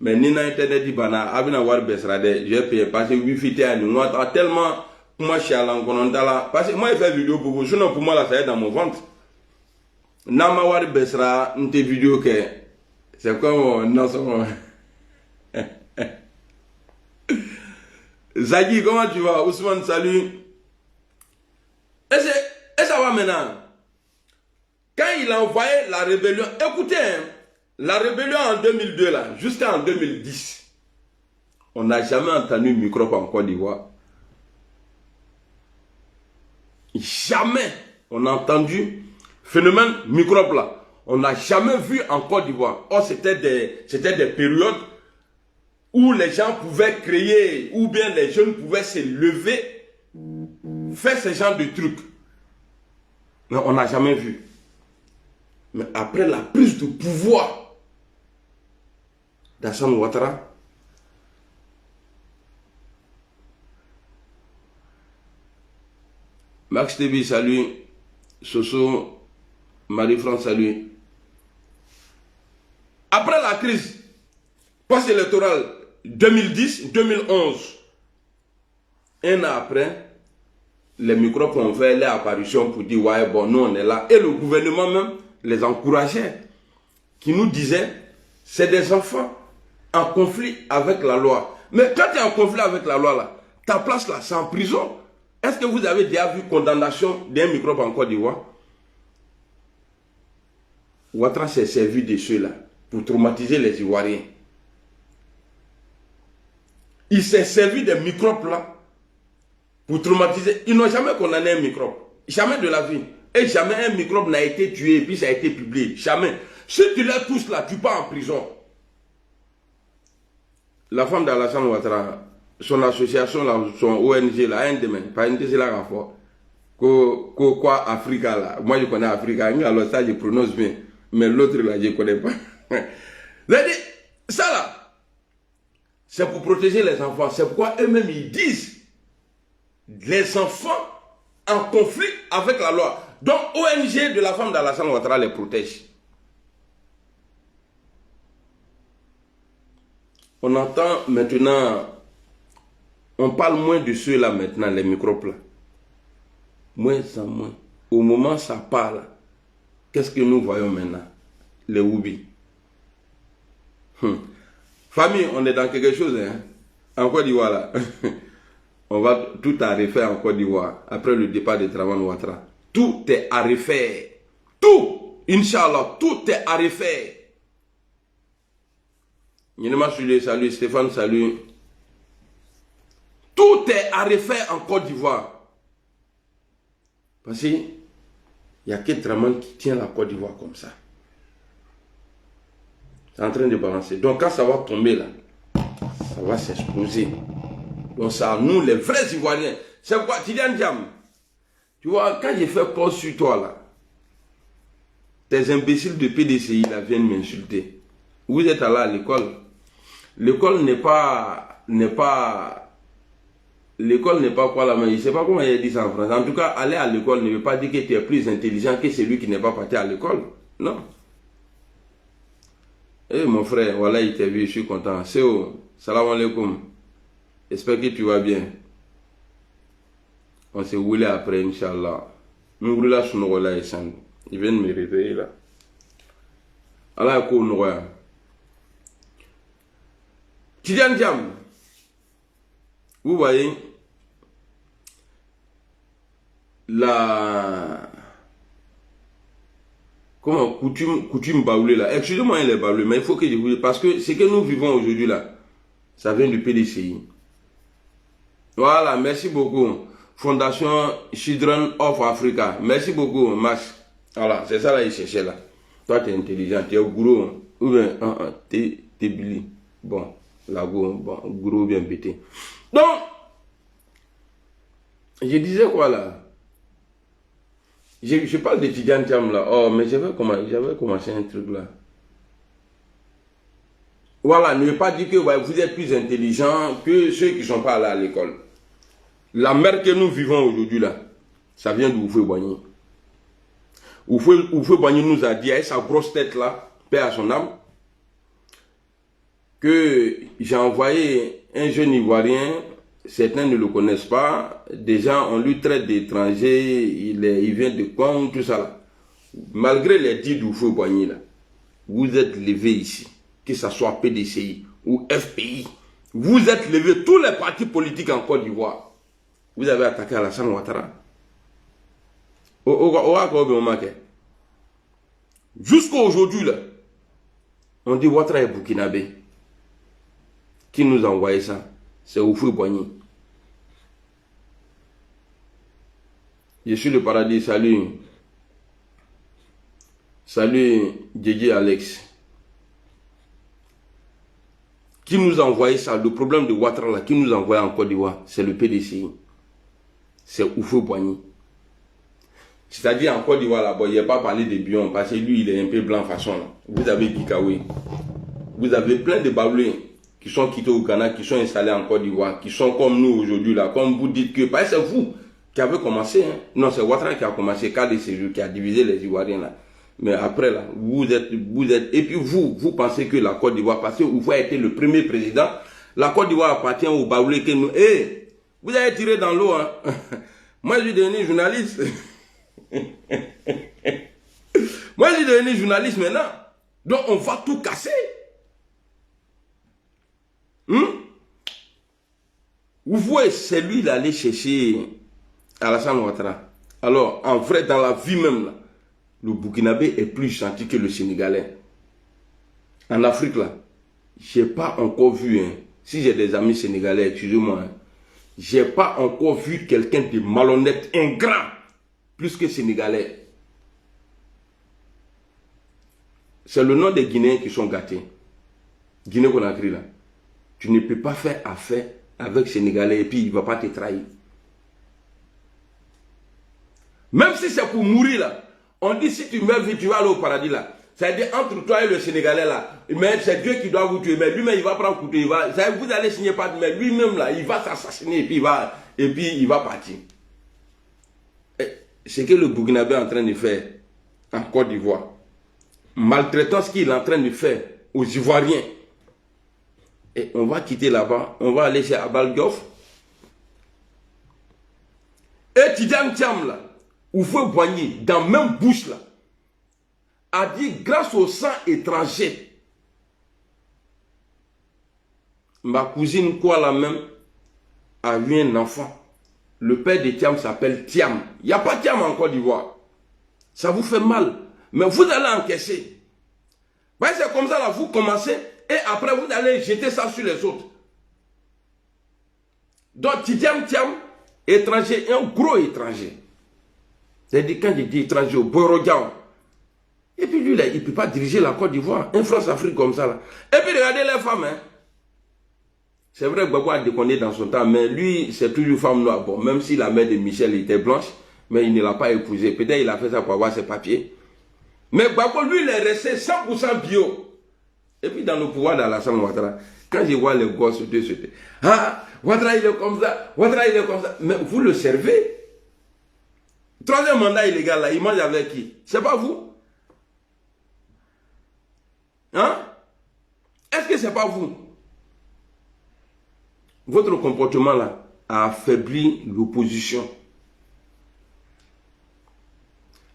[SPEAKER 2] Mais Nina Internet dit bana, abina war besrade, j'ai payé parce que wifi t'es à nous, tellement moi je suis à l'encontre parce que moi je fais vidéo pour vous, sinon pour moi là ça est dans mon ventre. Nama war besra, une vidéo que c'est comme non c'est Zagui, comment tu vas? Ousmane, salut. Et ça va maintenant. Quand il a envoyé la rébellion, écoutez, hein, la rébellion en 2002 là, jusqu'en 2010, on n'a jamais entendu microbe en Côte d'Ivoire. Jamais on a entendu phénomène microbe là. On n'a jamais vu en Côte d'Ivoire. Or, c'était des périodes où les gens pouvaient créer, ou bien les jeunes pouvaient se lever, faire ce genre de trucs. Mais on n'a jamais vu. Mais après la prise de pouvoir d'Alassane Ouattara, Max TV, salut. Soso, Marie-France, salut. Après la crise post-électorale 2010-2011, un an après, les microbes ont fait leur apparition pour dire ouais bon nous on est là. Et le gouvernement même les encourageait, qui nous disait c'est des enfants en conflit avec la loi. Mais quand tu es en conflit avec la loi là, ta place là c'est en prison. Est-ce que vous avez déjà vu condamnation d'un microbe en Côte d'Ivoire? Ouattara s'est servi de ceux-là pour traumatiser les Ivoiriens. Il s'est servi des microbes là pour traumatiser. Ils n'ont jamais condamné un microbe. Jamais de la vie. Et jamais un microbe n'a été tué et puis ça a été publié. Jamais. Si tu les touches là, tu pars en prison. La femme d'Alassane Ouattara, son association, là, son ONG, là, un domaine, pas une c'est là, la fois. Quoi, Africa, là. Moi, je connais Africa, alors ça, je prononce bien. Mais l'autre, là, je ne connais pas. Ça, là, c'est pour protéger les enfants. C'est pourquoi eux-mêmes, ils disent les enfants en conflit avec la loi. Donc, ONG de la femme d'Alassane Ouattara les protège. On entend maintenant, on parle moins de ceux-là maintenant, les microbes là. Moins en moins. Au moment où ça parle, qu'est-ce que nous voyons maintenant? Les Woubi. Famille, on est dans quelque chose, hein? En Côte d'Ivoire là. On va tout à refaire en Côte d'Ivoire, après le départ de Dramane Ouattara. Tout est à refaire. Tout, Inch'Allah, tout est à refaire. Yénema salut, Stéphane, salut. Tout est à refaire en Côte d'Ivoire. Parce qu'il n'y a que Dramane qui tient la Côte d'Ivoire comme ça. C'est en train de balancer. Donc quand ça va tomber là, ça va s'exploser. Donc ça, nous les vrais Ivoiriens, c'est quoi, Tidiane Diam? Tu vois, quand j'ai fait pause sur toi là, tes imbéciles de PDCI là viennent m'insulter. Vous êtes allé à l'école. L'école n'est pas quoi là, mais je ne sais pas comment il dit ça en français. En tout cas, aller à l'école ne veut pas dire que tu es plus intelligent que celui qui n'est pas parti à l'école. Non. Eh mon frère, voilà, il t'a vu, je suis content. Seo, salam alaikum. J'espère que tu vas bien. On s'est roulé après, Inch'Allah. Nous roulons là sur nos relations. Ils viennent me réveiller là. Allah est nous voit. Tidiane Diam, vous voyez, coutume baoulée là. Excusez-moi les baoulés, mais il faut que je vous dise, parce que ce que nous vivons aujourd'hui là, ça vient du PDCI. Voilà, merci beaucoup. Fondation Children of Africa. Merci beaucoup, Max. Voilà, c'est ça là, il cherchait là. Toi, tu es intelligent, tu es gros. Ou bien, tu es billy. Bon, la go, bon, gros bien pété. Donc, je disais quoi là? Je parle de Tidiane Diam là. Oh, mais j'avais commencé un truc là. Voilà, ne veut pas dire que ouais, vous êtes plus intelligent que ceux qui ne sont pas allés à l'école. La mer que nous vivons aujourd'hui là, ça vient d'Oufoué Boigny. Oufoué Boigny nous a dit avec sa grosse tête là, paix à son âme, que j'ai envoyé un jeune Ivoirien, certains ne le connaissent pas, des gens on lui traite d'étranger, il vient de Kong, tout ça là. Malgré les dits d'Oufoué Boigny là, vous êtes levés ici, que ce soit PDCI ou FPI, vous êtes levés, tous les partis politiques en Côte d'Ivoire. Vous avez attaqué Alassane Ouattara. Jusqu'à aujourd'hui, là, on dit Ouattara est burkinabé. Qui nous a envoyé ça? C'est Oufoué Boigny. Je suis le paradis, salut. Salut, Djedje Alex. Qui nous a envoyé ça? Le problème de Ouattara, là, qui nous a envoyé en Côte d'Ivoire? C'est le PDCI. C'est Oufoué Boigny. C'est-à-dire en Côte d'Ivoire là-bas, il n'y a pas parlé de Bion, parce que lui, il est un peu blanc façon. Là. Vous avez Kikawe. Vous avez plein de Baoulés qui sont quittés au Ghana, qui sont installés en Côte d'Ivoire, qui sont comme nous aujourd'hui là, comme vous dites que, parce que c'est vous qui avez commencé. Hein. Non, c'est Ouattara qui a commencé, cas de séjour, qui a divisé les Ivoiriens là. Mais après là, vous êtes, et puis vous pensez que la Côte d'Ivoire, parce que vous avez été le premier président, la Côte d'Ivoire appartient aux Baoulés que nous. Vous avez tiré dans l'eau, hein. Moi, je suis devenu journaliste. Moi, je suis devenu journaliste maintenant. Donc, on va tout casser. Vous voyez, c'est lui d'aller chercher Alassane Ouattara. Alors, en vrai, dans la vie même, là, le Burkinabé est plus gentil que le Sénégalais. En Afrique, là, je n'ai pas encore vu, hein, si j'ai des amis sénégalais, excusez-moi, hein, j'ai pas encore vu quelqu'un de malhonnête, ingrat, plus que sénégalais. C'est le nom des Guinéens qui sont gâtés. Guinée-Conakry là. Tu ne peux pas faire affaire avec Sénégalais et puis il ne va pas te trahir. Même si c'est pour mourir là. On dit si tu meurs vite, tu vas aller au paradis là. C'est-à-dire entre toi et le Sénégalais là. Mais c'est Dieu qui doit vous tuer. Mais lui-même il va prendre couteau. Vous allez signer pas. Mais lui-même là, il va s'assassiner et puis il va partir. C'est que le Burkinabé est en train de faire en Côte d'Ivoire. Maltraitant ce qu'il est en train de faire aux Ivoiriens. Et on va quitter là-bas. On va aller chez Abal Diouf. Et Tidjane Thiam là. Oufoué Boigny, dans la même bouche là, a dit grâce au sang étranger, ma cousine quoi la même a eu un enfant. Le père de Thiam s'appelle Thiam. Il n'y a pas Thiam en Côte d'Ivoire. Ça vous fait mal. Mais vous allez encaisser. C'est comme ça là, vous commencez et après vous allez jeter ça sur les autres. Donc Tidjane Thiam, étranger, un gros étranger. C'est-à-dire quand je dis étranger au Borogan. Et puis lui là, il ne peut pas diriger la Côte d'Ivoire. Un France-Afrique comme ça là. Et puis regardez les femmes. Hein. C'est vrai que Gbagbo a déconné dans son temps, mais lui, c'est toujours femme noire. Bon, même si la mère de Michel était blanche, mais il ne l'a pas épousée. Peut-être il a fait ça pour avoir ses papiers. Mais Gbagbo, lui, il est resté 100% bio. Et puis dans le pouvoir d'Alassane Ouattara, quand je vois les gosses de ce ah, Ouattara il est comme ça, Ouattara il est comme ça. Mais vous le servez. Troisième mandat illégal là, il mange avec qui? C'est pas vous? Hein? Est-ce que c'est pas vous? Votre comportement là a affaibli l'opposition.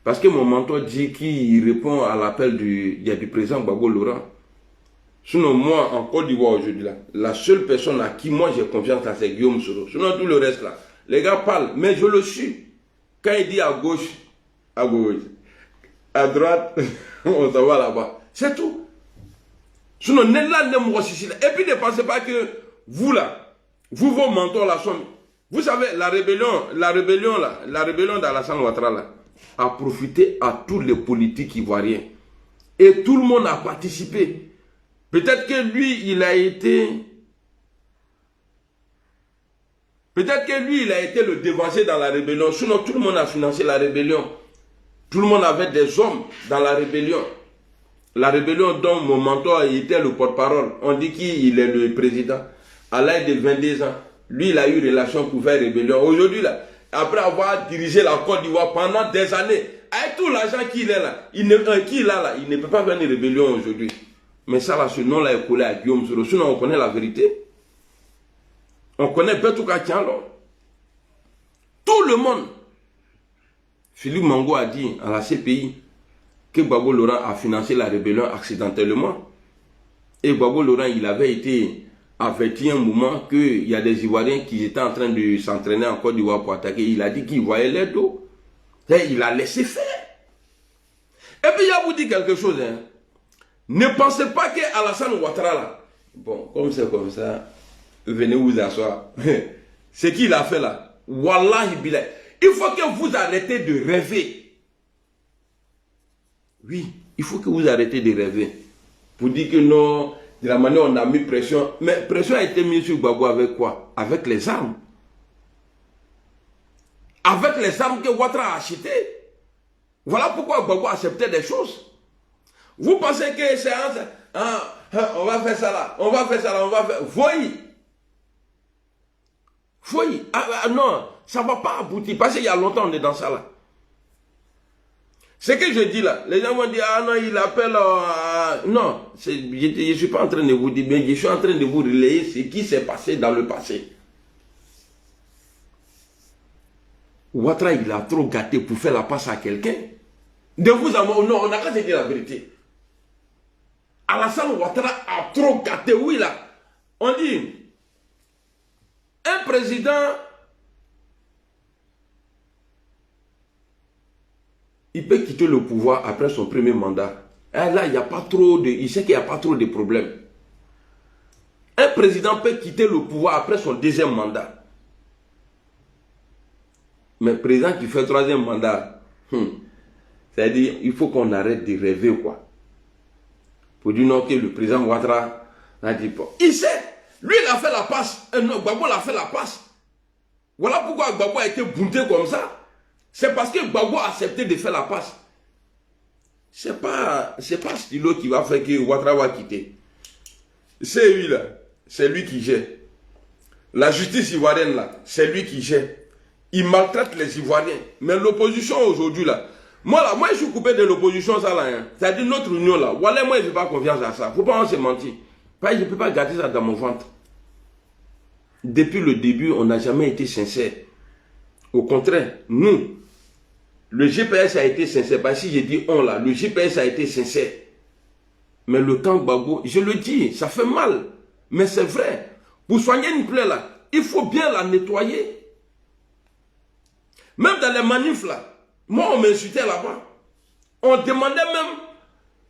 [SPEAKER 2] Parce que mon mentor dit qu'il répond à l'appel du président Gbagbo Laurent. Sinon, moi, en Côte d'Ivoire aujourd'hui, là, la seule personne à qui moi j'ai confiance, c'est Guillaume Soro. Sinon, tout le reste là, les gars parlent, mais je le suis. Quand il dit à gauche, à droite, on s'en va là-bas. C'est tout. Sinon, et puis ne pensez pas que vous là, vous vos mentors là sont. Vous savez, la rébellion d'Alassane Ouattara là, a profité à tous les politiques ivoiriens. Et tout le monde a participé. Peut-être que lui, il a été le devancé dans la rébellion. Sinon, tout le monde a financé la rébellion. Tout le monde avait des hommes dans la rébellion. La rébellion dont mon mentor était le porte-parole. On dit qu'il est le président. À l'âge de 22 ans, lui, il a eu relation pour faire rébellion. Aujourd'hui, là, après avoir dirigé la Côte d'Ivoire pendant des années, avec tout l'argent qu'il a là, il ne peut pas faire une rébellion aujourd'hui. Mais ça, là, ce nom-là est collé à Guillaume Soro. Sinon, on connaît la vérité. On connaît Betouka Tianlo. Tout le monde. Philippe Mango a dit à la CPI que Gbagbo Laurent a financé la rébellion accidentellement. Et Gbagbo Laurent, il avait été averti un moment qu'il y a des Ivoiriens qui étaient en train de s'entraîner en Côte d'Ivoire pour attaquer. Il a dit qu'il voyait les dos. Et il a laissé faire. Et puis, il a vous dit quelque chose. Hein. Ne pensez pas qu'Alassane Ouattara, là, bon, comme c'est comme ça, venez vous asseoir. Ce qu'il a fait là, Wallahi Billah, il faut que vous arrêtez de rêver. Oui, il faut que vous arrêtez de rêver. Pour dire que non, de la manière on a mis pression. Mais pression a été mise sur Gbagbo avec quoi? Avec les armes. Avec les armes que Ouattara a achetées. Voilà pourquoi Gbagbo acceptait des choses. Vous pensez que c'est on va faire ça là, on va faire ça là, on va faire... Voyez. Non, ça ne va pas aboutir. Parce qu'il y a longtemps, on est dans ça là. Ce que je dis là, les gens vont dire, ah non, il appelle... Non, je ne suis pas en train de vous dire, mais je suis en train de vous relayer ce qui s'est passé dans le passé. Ouattara, il a trop gâté pour faire la passe à quelqu'un. De vous à moi, non, on n'a qu'à se dire la vérité. Alassane Ouattara a trop gâté, oui là. On dit, un président, il peut quitter le pouvoir après son premier mandat. Et là, il n'y a pas trop de, il sait qu'il n'y a pas trop de problèmes. Un président peut quitter le pouvoir après son deuxième mandat. Mais président qui fait 3e mandat, c'est-à-dire il faut qu'on arrête de rêver quoi. Pour dire non que le président Ouattara a dit pas. Il sait, lui il a fait la passe, non, Gbagbo l'a fait la passe. Voilà pourquoi Gbagbo a été bunté comme ça. C'est parce que Gbagbo a accepté de faire la passe. C'est pas Stylo qui va faire que Ouattara va quitter. C'est lui là, c'est lui qui gère. La justice ivoirienne là, c'est lui qui gère. Il maltraite les Ivoiriens. Mais l'opposition aujourd'hui là, moi je suis coupé de l'opposition ça là. Hein. C'est-à-dire notre union là. Voilà, moi je n'ai pas confiance à ça. Faut pas se mentir. Je ne peux pas garder ça dans mon ventre. Depuis le début, on n'a jamais été sincère. Au contraire, nous, le GPS a été sincère. Parce que si j'ai dit on là, le GPS a été sincère. Mais le camp Gbagbo, je le dis, ça fait mal. Mais c'est vrai. Pour soigner une plaie là, il faut bien la nettoyer. Même dans les manifs là, moi on m'insultait là-bas. On demandait même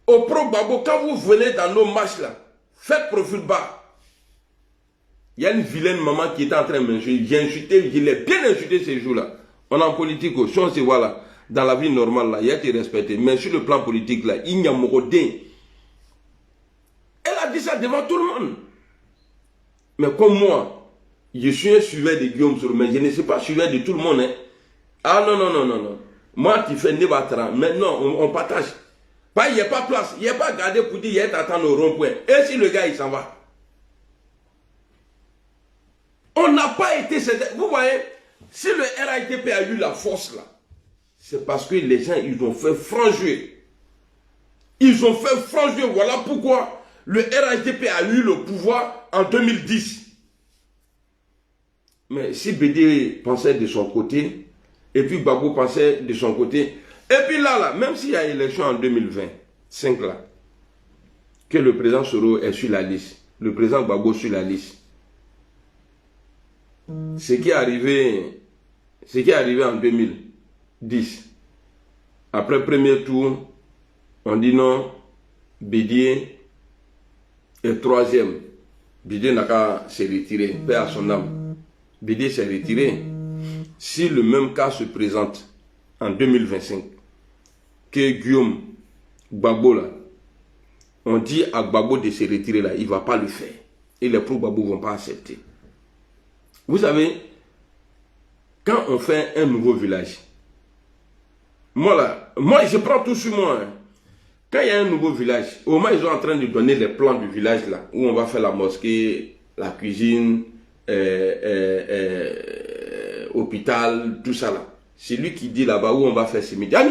[SPEAKER 2] au pro-Gbagbo, quand vous venez dans nos marches là, faites profil bas. Il y a une vilaine maman qui était en train de m'insulter. J'ai insulté, je l'ai bien insulté ces jours-là. On est en politique, si on se voit là, dans la vie normale là, il y a été respecté. Mais sur le plan politique là, il y a Morodin. Elle a dit ça devant tout le monde. Mais comme moi, je suis un suiveur de Guillaume Soro, mais je ne suis pas suiveur de tout le monde. Hein. Ah non, non, non, non, non. Moi qui fais Nebatran, maintenant on partage. Il n'y a pas place, il n'y a pas gardé pour dire il y a t'attendre au rond-point. Et si le gars il s'en va? On n'a pas été... Vous voyez, si le RATP a eu la force là, c'est parce que les gens ils ont fait franc jeu. Ils ont fait franc jeu. Voilà pourquoi le RATP a eu le pouvoir en 2010. Mais si BD pensait de son côté, et puis Gbagbo pensait de son côté, et puis là, même s'il y a élection en 2025 là, que le président Soro est sur la liste, le président Gbagbo sur la liste, ce qui est arrivé en 2010, après le premier tour, on dit non, Bédier est 3e. Bédier n'a qu'à se retirer, paix à son âme. Bédier s'est retiré. Si le même cas se présente en 2025, que Guillaume Gbagbo là, on dit à Gbagbo de se retirer là, il ne va pas le faire. Et les pro-Gbagbo ne vont pas accepter. Vous savez, quand on fait un nouveau village, moi je prends tout sur moi. Hein. Quand il y a un nouveau village, au moins ils sont en train de donner les plans du village là, où on va faire la mosquée, la cuisine, hôpital, tout ça là. C'est lui qui dit là-bas où on va faire cimetière.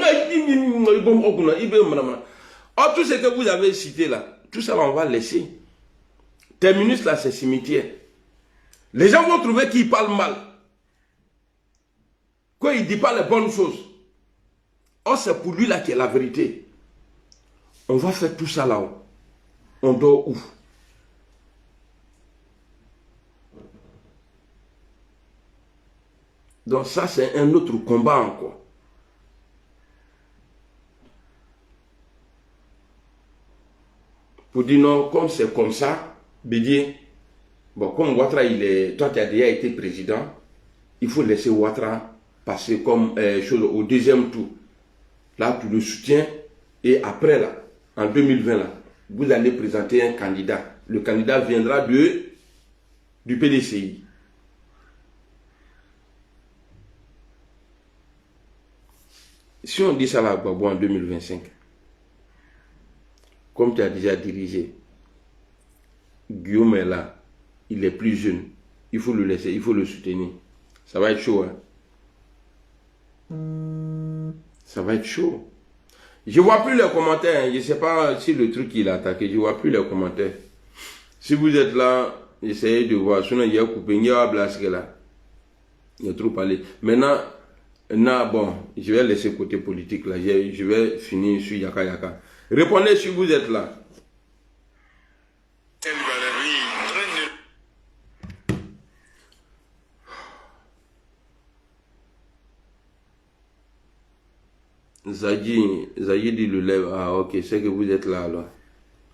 [SPEAKER 2] Tout ce que vous avez cité là, tout ça là on va laisser. Terminus là c'est cimetière. Les gens vont trouver qu'il parle mal. Quoi, il ne dit pas les bonnes choses. Or, c'est pour lui là qui est la vérité. On va faire tout ça là-haut. On dort où? Donc ça, c'est un autre combat encore. Pour dire non, comme c'est comme ça, Bédier, bon, comme Ouattara, toi tu as déjà été président, il faut laisser Ouattara passer comme au deuxième tour. Là, tu le soutiens et après, là, en 2020, là, vous allez présenter un candidat. Le candidat viendra du PDCI. Si on dit ça là, Gbagbo, en 2025, comme tu as déjà dirigé, Guillaume est là, il est plus jeune, il faut le laisser, il faut le soutenir. Ça va être chaud, hein? Ça va être chaud. Je ne vois plus les commentaires, hein. Je ne sais pas si le truc il a attaqué, je ne vois plus les commentaires. Si vous êtes là, essayez de voir, sinon il y a coupé, il y a blasé là. Il y a trop parlé. Maintenant, bon, je vais laisser côté politique là, je vais finir sur Yaka Yaka. Répondez si vous êtes là. Zadi dit le lève. Ah ok, c'est que vous êtes là alors.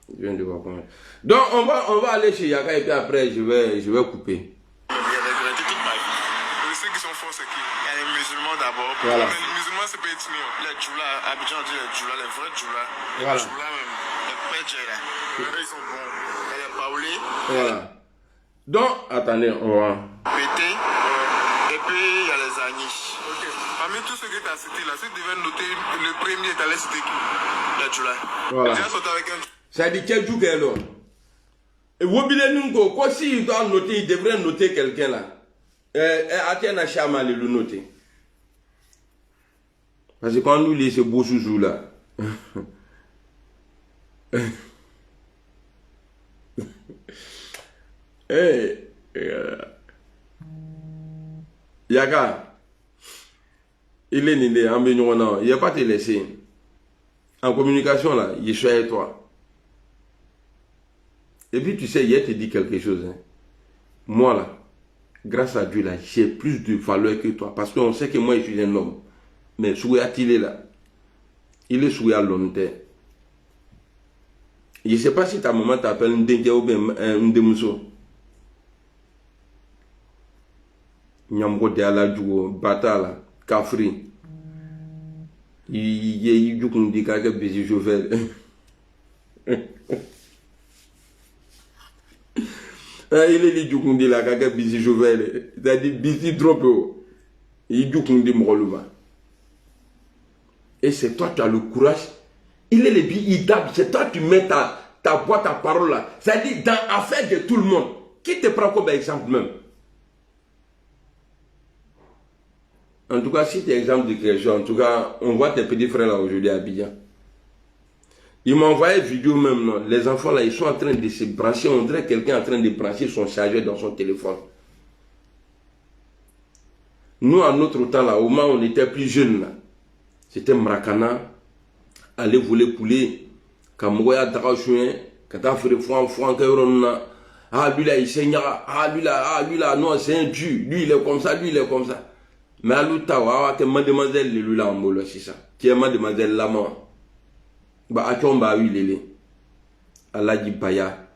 [SPEAKER 2] Je viens de voir comment. Donc on va aller chez Yaka et puis après je vais couper.
[SPEAKER 3] J'ai regretté toute ma vie. Ceux qui sont forts, c'est qui? Il y a les musulmans musulmans d'abord.
[SPEAKER 2] Voilà.
[SPEAKER 3] Mais les musulmans, c'est pas ethnique. Les djoula, Abidjan dit les djoula, les vrais djoula. Les
[SPEAKER 2] Voilà.
[SPEAKER 3] djoula même, les pédjés là. Ils sont bons. Il y a les paoulés,
[SPEAKER 2] Voilà. Donc, attendez, on va...
[SPEAKER 3] pétés, et puis il y a les agnis. Ok. Parmi tous ceux que tu as cités là, si tu devais noter le premier, tu allais citer qui? Les djoula.
[SPEAKER 2] Voilà.
[SPEAKER 3] Déjà sauté avec un.
[SPEAKER 2] Ça dit quel jour qu'elle a. Et Wobile Nungo, quoi s'il doit noter, il devrait noter quelqu'un là. Attends, à Chama, le noter. Parce que quand nous lisons ce beau sous là, Yaka, il est né en Bénin, il n'y a pas te laisser. En communication là, il est avec toi. Et puis tu sais, hier te dit quelque chose. Hein. Moi là, grâce à Dieu là, j'ai plus de valeur que toi. Parce qu'on sait que moi je suis un homme. Mais Souya-t-il est là. Il est Souya longtemps. Je ne sais pas si ta maman t'appelle Ndengue ou bien Ndemousso. Nyamgo de Aladjougo, Batala, Kafri. Il y a eu du cas de Bézi Jovel. Il est du coup de la caca Bézi Jovel. C'est-à-dire Bézi trop. Il est du coup de Mroluma. Et c'est toi qui as le courage. Il est le billes, c'est toi qui mets ta boîte à parole là. C'est-à-dire dans l'affaire de tout le monde. Qui te prend comme exemple même? En tout cas, si tu es exemple de quelque chose, en tout cas, on voit tes petits frères là aujourd'hui à Abidjan. Ils m'ont envoyé une vidéo même, non? Les enfants là, ils sont en train de se brancher. On dirait quelqu'un en train de brancher son chargeur dans son téléphone. Nous, à notre temps là, au moment où on était plus jeunes là, c'était Mrakana, aller voler poulet, Kamoya Darachouen, Katafre Fouan, Kayorona. Ah, lui là, il saigne. Ah, lui là, non, c'est un dieu. Lui, il est comme ça, lui, il est comme ça. Mais à l'outa, tu es mademoiselle, lui là, en molo, c'est ça. Tu es mademoiselle Lama. Bah, à ton bah, oui, lélé. Allah dit Baya,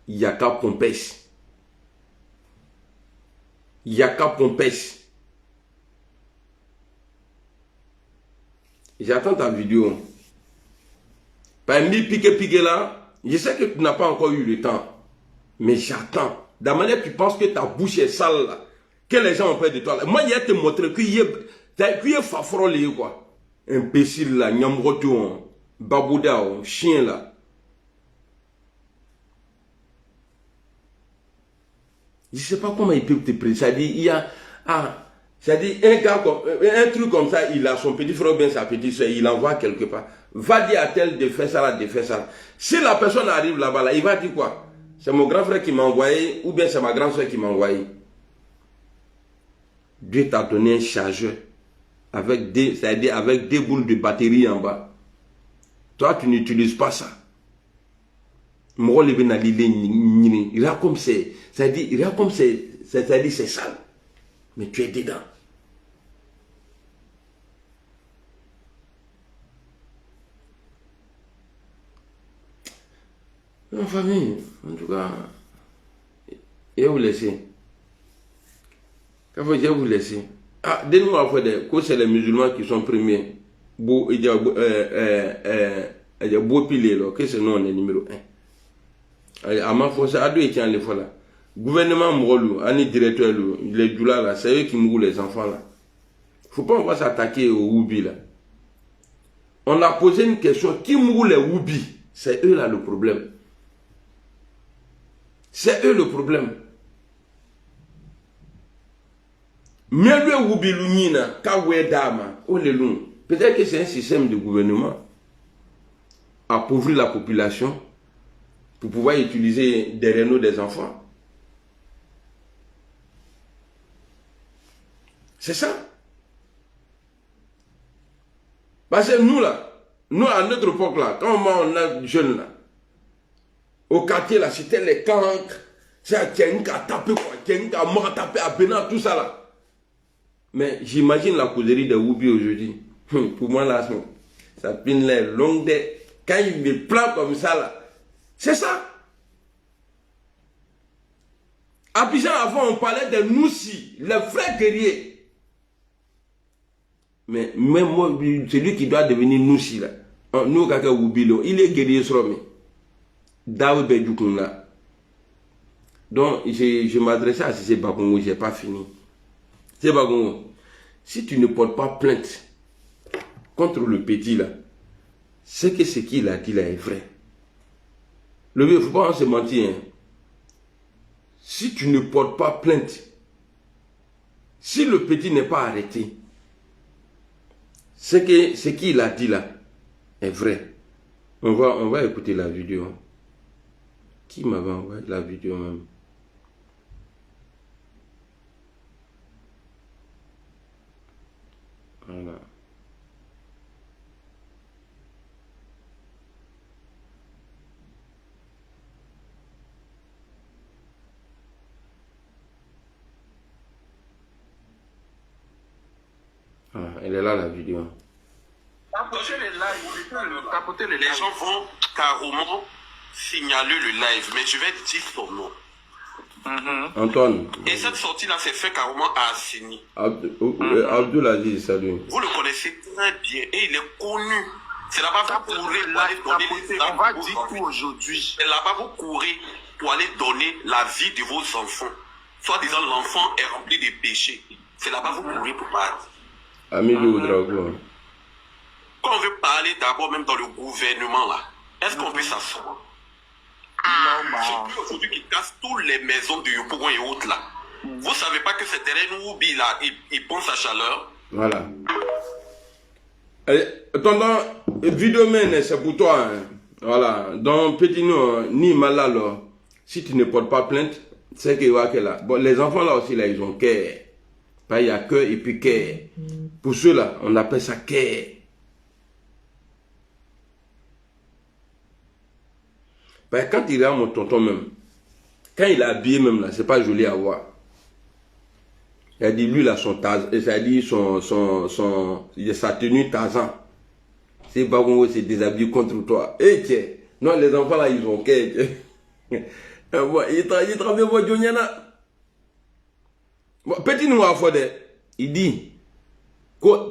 [SPEAKER 2] Yaka Pompes. Yaka Pompes. J'attends ta vidéo. Parmi piqué là, je sais que tu n'as pas encore eu le temps. Mais j'attends. De la manière que tu penses que ta bouche est sale là. Que les gens ont peur de toi. Moi, il y a te montrer qu'il est fafrolé quoi. Imbécile là, nyamroto, babouda, chien là. Je ne sais pas comment il peut te prendre. Ça dit, il y a. Ah, ça dit, un truc comme ça, il a son petit frère ou bien sa petite soeur, il envoie quelque part. Va dire à tel de faire ça là, de faire ça. Si la personne arrive là-bas, là, il va dire quoi? C'est mon grand frère qui m'a envoyé, ou bien c'est ma grande soeur qui m'a envoyé. Dieu t'a donné un chargeur avec c'est-à-dire avec des boules de batterie en bas. Toi, tu n'utilises pas ça. Il a comme c'est, c'est-à-dire, il a comme c'est-à-dire c'est sale. Mais tu es dedans. En famille, en tout cas, je vais vous laisser. Je vais vous laisser. Ah, dites-moi que c'est les musulmans qui sont premiers. Il y a beau pilier, que c'est non le numéro 1. À ma force, à deux et tiens les fois là. Gouvernement Mrolou, Annie directeur, les doulars là, c'est eux qui mourent les enfants là. Faut pas on va s'attaquer aux Woubi là. On a posé une question, qui mourent les Woubi? C'est eux là le problème. C'est eux le problème. Mais le Woubi Lunina, Kawe Dama, Olelun, peut-être que c'est un système de gouvernement. Appauvrir la population pour pouvoir utiliser des rénaux des enfants. C'est ça. Parce que nous là, nous à notre époque là, quand on a jeunes là, au quartier là, c'était les cancres, c'est quelqu'un qui a tapé quoi, quelqu'un qui a mort tapé à Bénin, tout ça là. Mais j'imagine la causerie de Woubi aujourd'hui. Pour moi là, ça pine les longues des... Quand il me prend comme ça là, c'est ça. Abidjan avant on parlait de Noussi, les vrais guerriers. Mais même moi, c'est lui qui doit devenir Noussi là. Nous, kaka Wubilo, il est guerrier sur moi. Daoud Bedoukouna. Donc, je m'adressais à Cissé Bakongo, je n'ai pas fini. C'est Bakongo. Si tu ne portes pas plainte contre le petit là, c'est que ce qu'il a dit là est vrai. Le vieux, il ne faut pas se mentir. Hein. Si tu ne portes pas plainte, si le petit n'est pas arrêté, c'est que ce qu'il a dit là est vrai. On va écouter la vidéo. Qui m'avait envoyé la vidéo même? Voilà. Ah, elle est là la vidéo.
[SPEAKER 4] Les gens vont carrément signaler le live, mais je vais dire son nom.
[SPEAKER 2] Antoine.
[SPEAKER 4] Et cette sortie-là s'est fait carrément à Assini.
[SPEAKER 2] Abdoulaziz, salut.
[SPEAKER 4] Vous le connaissez très bien et il est connu. C'est là-bas vous courez pour aller donner les
[SPEAKER 3] On va dire tout aujourd'hui.
[SPEAKER 4] C'est là-bas vous courez pour aller donner la vie de vos enfants. Soit disant l'enfant est rempli de péchés. C'est là-bas vous courez pour partir.
[SPEAKER 2] Amidou Drago.
[SPEAKER 4] Quand on veut parler d'abord même dans le gouvernement là, est-ce qu'on peut s'asseoir? C'est lui aujourd'hui qui casse toutes les maisons de Yopougon et autres là. Vous savez pas que ce terrain Oubi là, il prend sa chaleur?
[SPEAKER 2] Voilà. Tonton, vidéo mène, c'est pour toi. Hein. Voilà. Donc, petit nous, ni malalo, si tu ne portes pas plainte, c'est qu'il y a que là. Bon, les enfants là aussi, là, ils ont cœur. Il y a cœur et puis cœur. Pour ceux-là, on appelle ça cœur. Quand il a mon tonton même, quand il est habillé même là, c'est pas joli à voir. Il a dit lui là son Tarzan, il a dit sa tenue Tarzan. C'est Bagongo c'est déshabillé contre toi. Eh tiens, non les enfants là ils ont qu'est. Bon, il travaille pour Jonyana. Bon, petit nous a fait il dit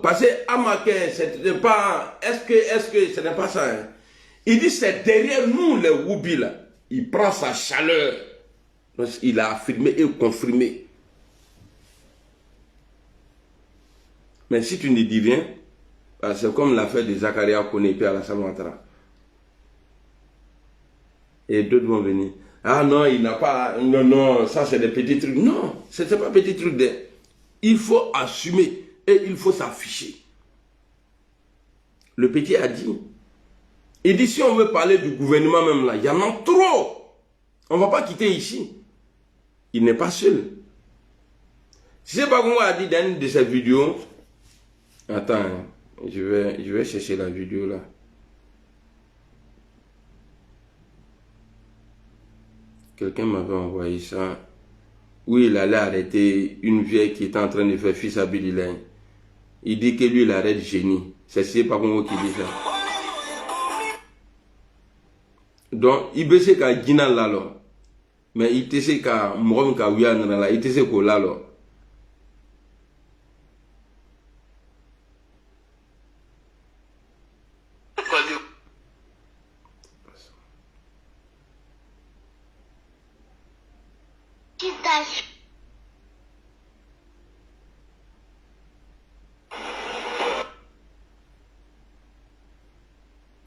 [SPEAKER 2] parce que Amaké c'était pas est-ce que ce n'est pas ça hein? Il dit c'est derrière nous les Woubi là. Il prend sa chaleur. Donc, il a affirmé et confirmé. Mais si tu ne dis rien, c'est comme l'affaire de Zakaria Konepi à la Salamatra. Et d'autres vont venir. Ah non, il n'a pas... Non, ça c'est des petits trucs. Non, ce n'est pas petit truc. Il faut assumer et il faut s'afficher. Le petit a dit... Il dit, si on veut parler du gouvernement même là, il y en a trop. On ne va pas quitter ici. Il n'est pas seul. Si c'est pas comme a dit dans une de ses vidéos, attends, je vais chercher la vidéo là. Quelqu'un m'avait envoyé ça. Où il allait arrêter une vieille qui était en train de faire fils à Bililin. Il dit que lui, il arrête génie. C'est pas comme qui dit ça. Donc, il baisse qu'à Gina lalo. Mais il te sait qu'à Mouam Kawian là, il te sait qu'au lalo.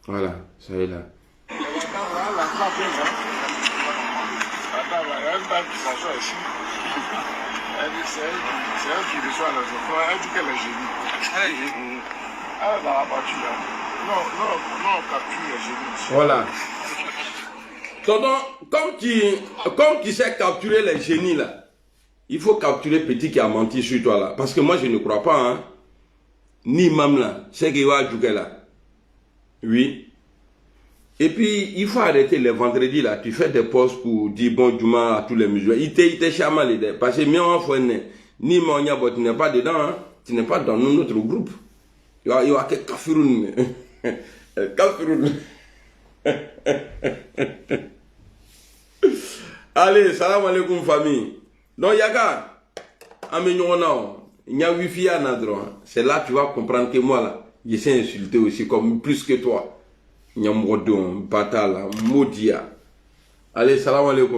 [SPEAKER 2] Voilà, ça y est là.
[SPEAKER 1] C'est elle qui reçoit les enfants, elle dit qu'elle est génie. Elle va abattu là. Non, on capture les génies.
[SPEAKER 2] Voilà. Tonton, comme tu sais capturer les génies là, il faut capturer petit qui a menti sur toi là. Parce que moi je ne crois pas, hein. Ni mam là, c'est qu'il va jouer là. Oui. Et puis, il faut arrêter les vendredis là. Tu fais des posts pour dire bon Juma à tous les musulmans. Il t'est charmant les deux. Parce que mieux en fait, ni Monyabo, tu n'es pas dedans. Hein? Tu n'es pas dans notre groupe. Il y a que Kafiroun. Kafiroun. Allez, salam alaikum famille. Donc, Yaga, Aminyona, il y a wifi à Nadron. C'est là que tu vas comprendre que moi là, je sais insulter aussi comme plus que toi. Il y a un bata là, Modia. Allez, salam alaikum.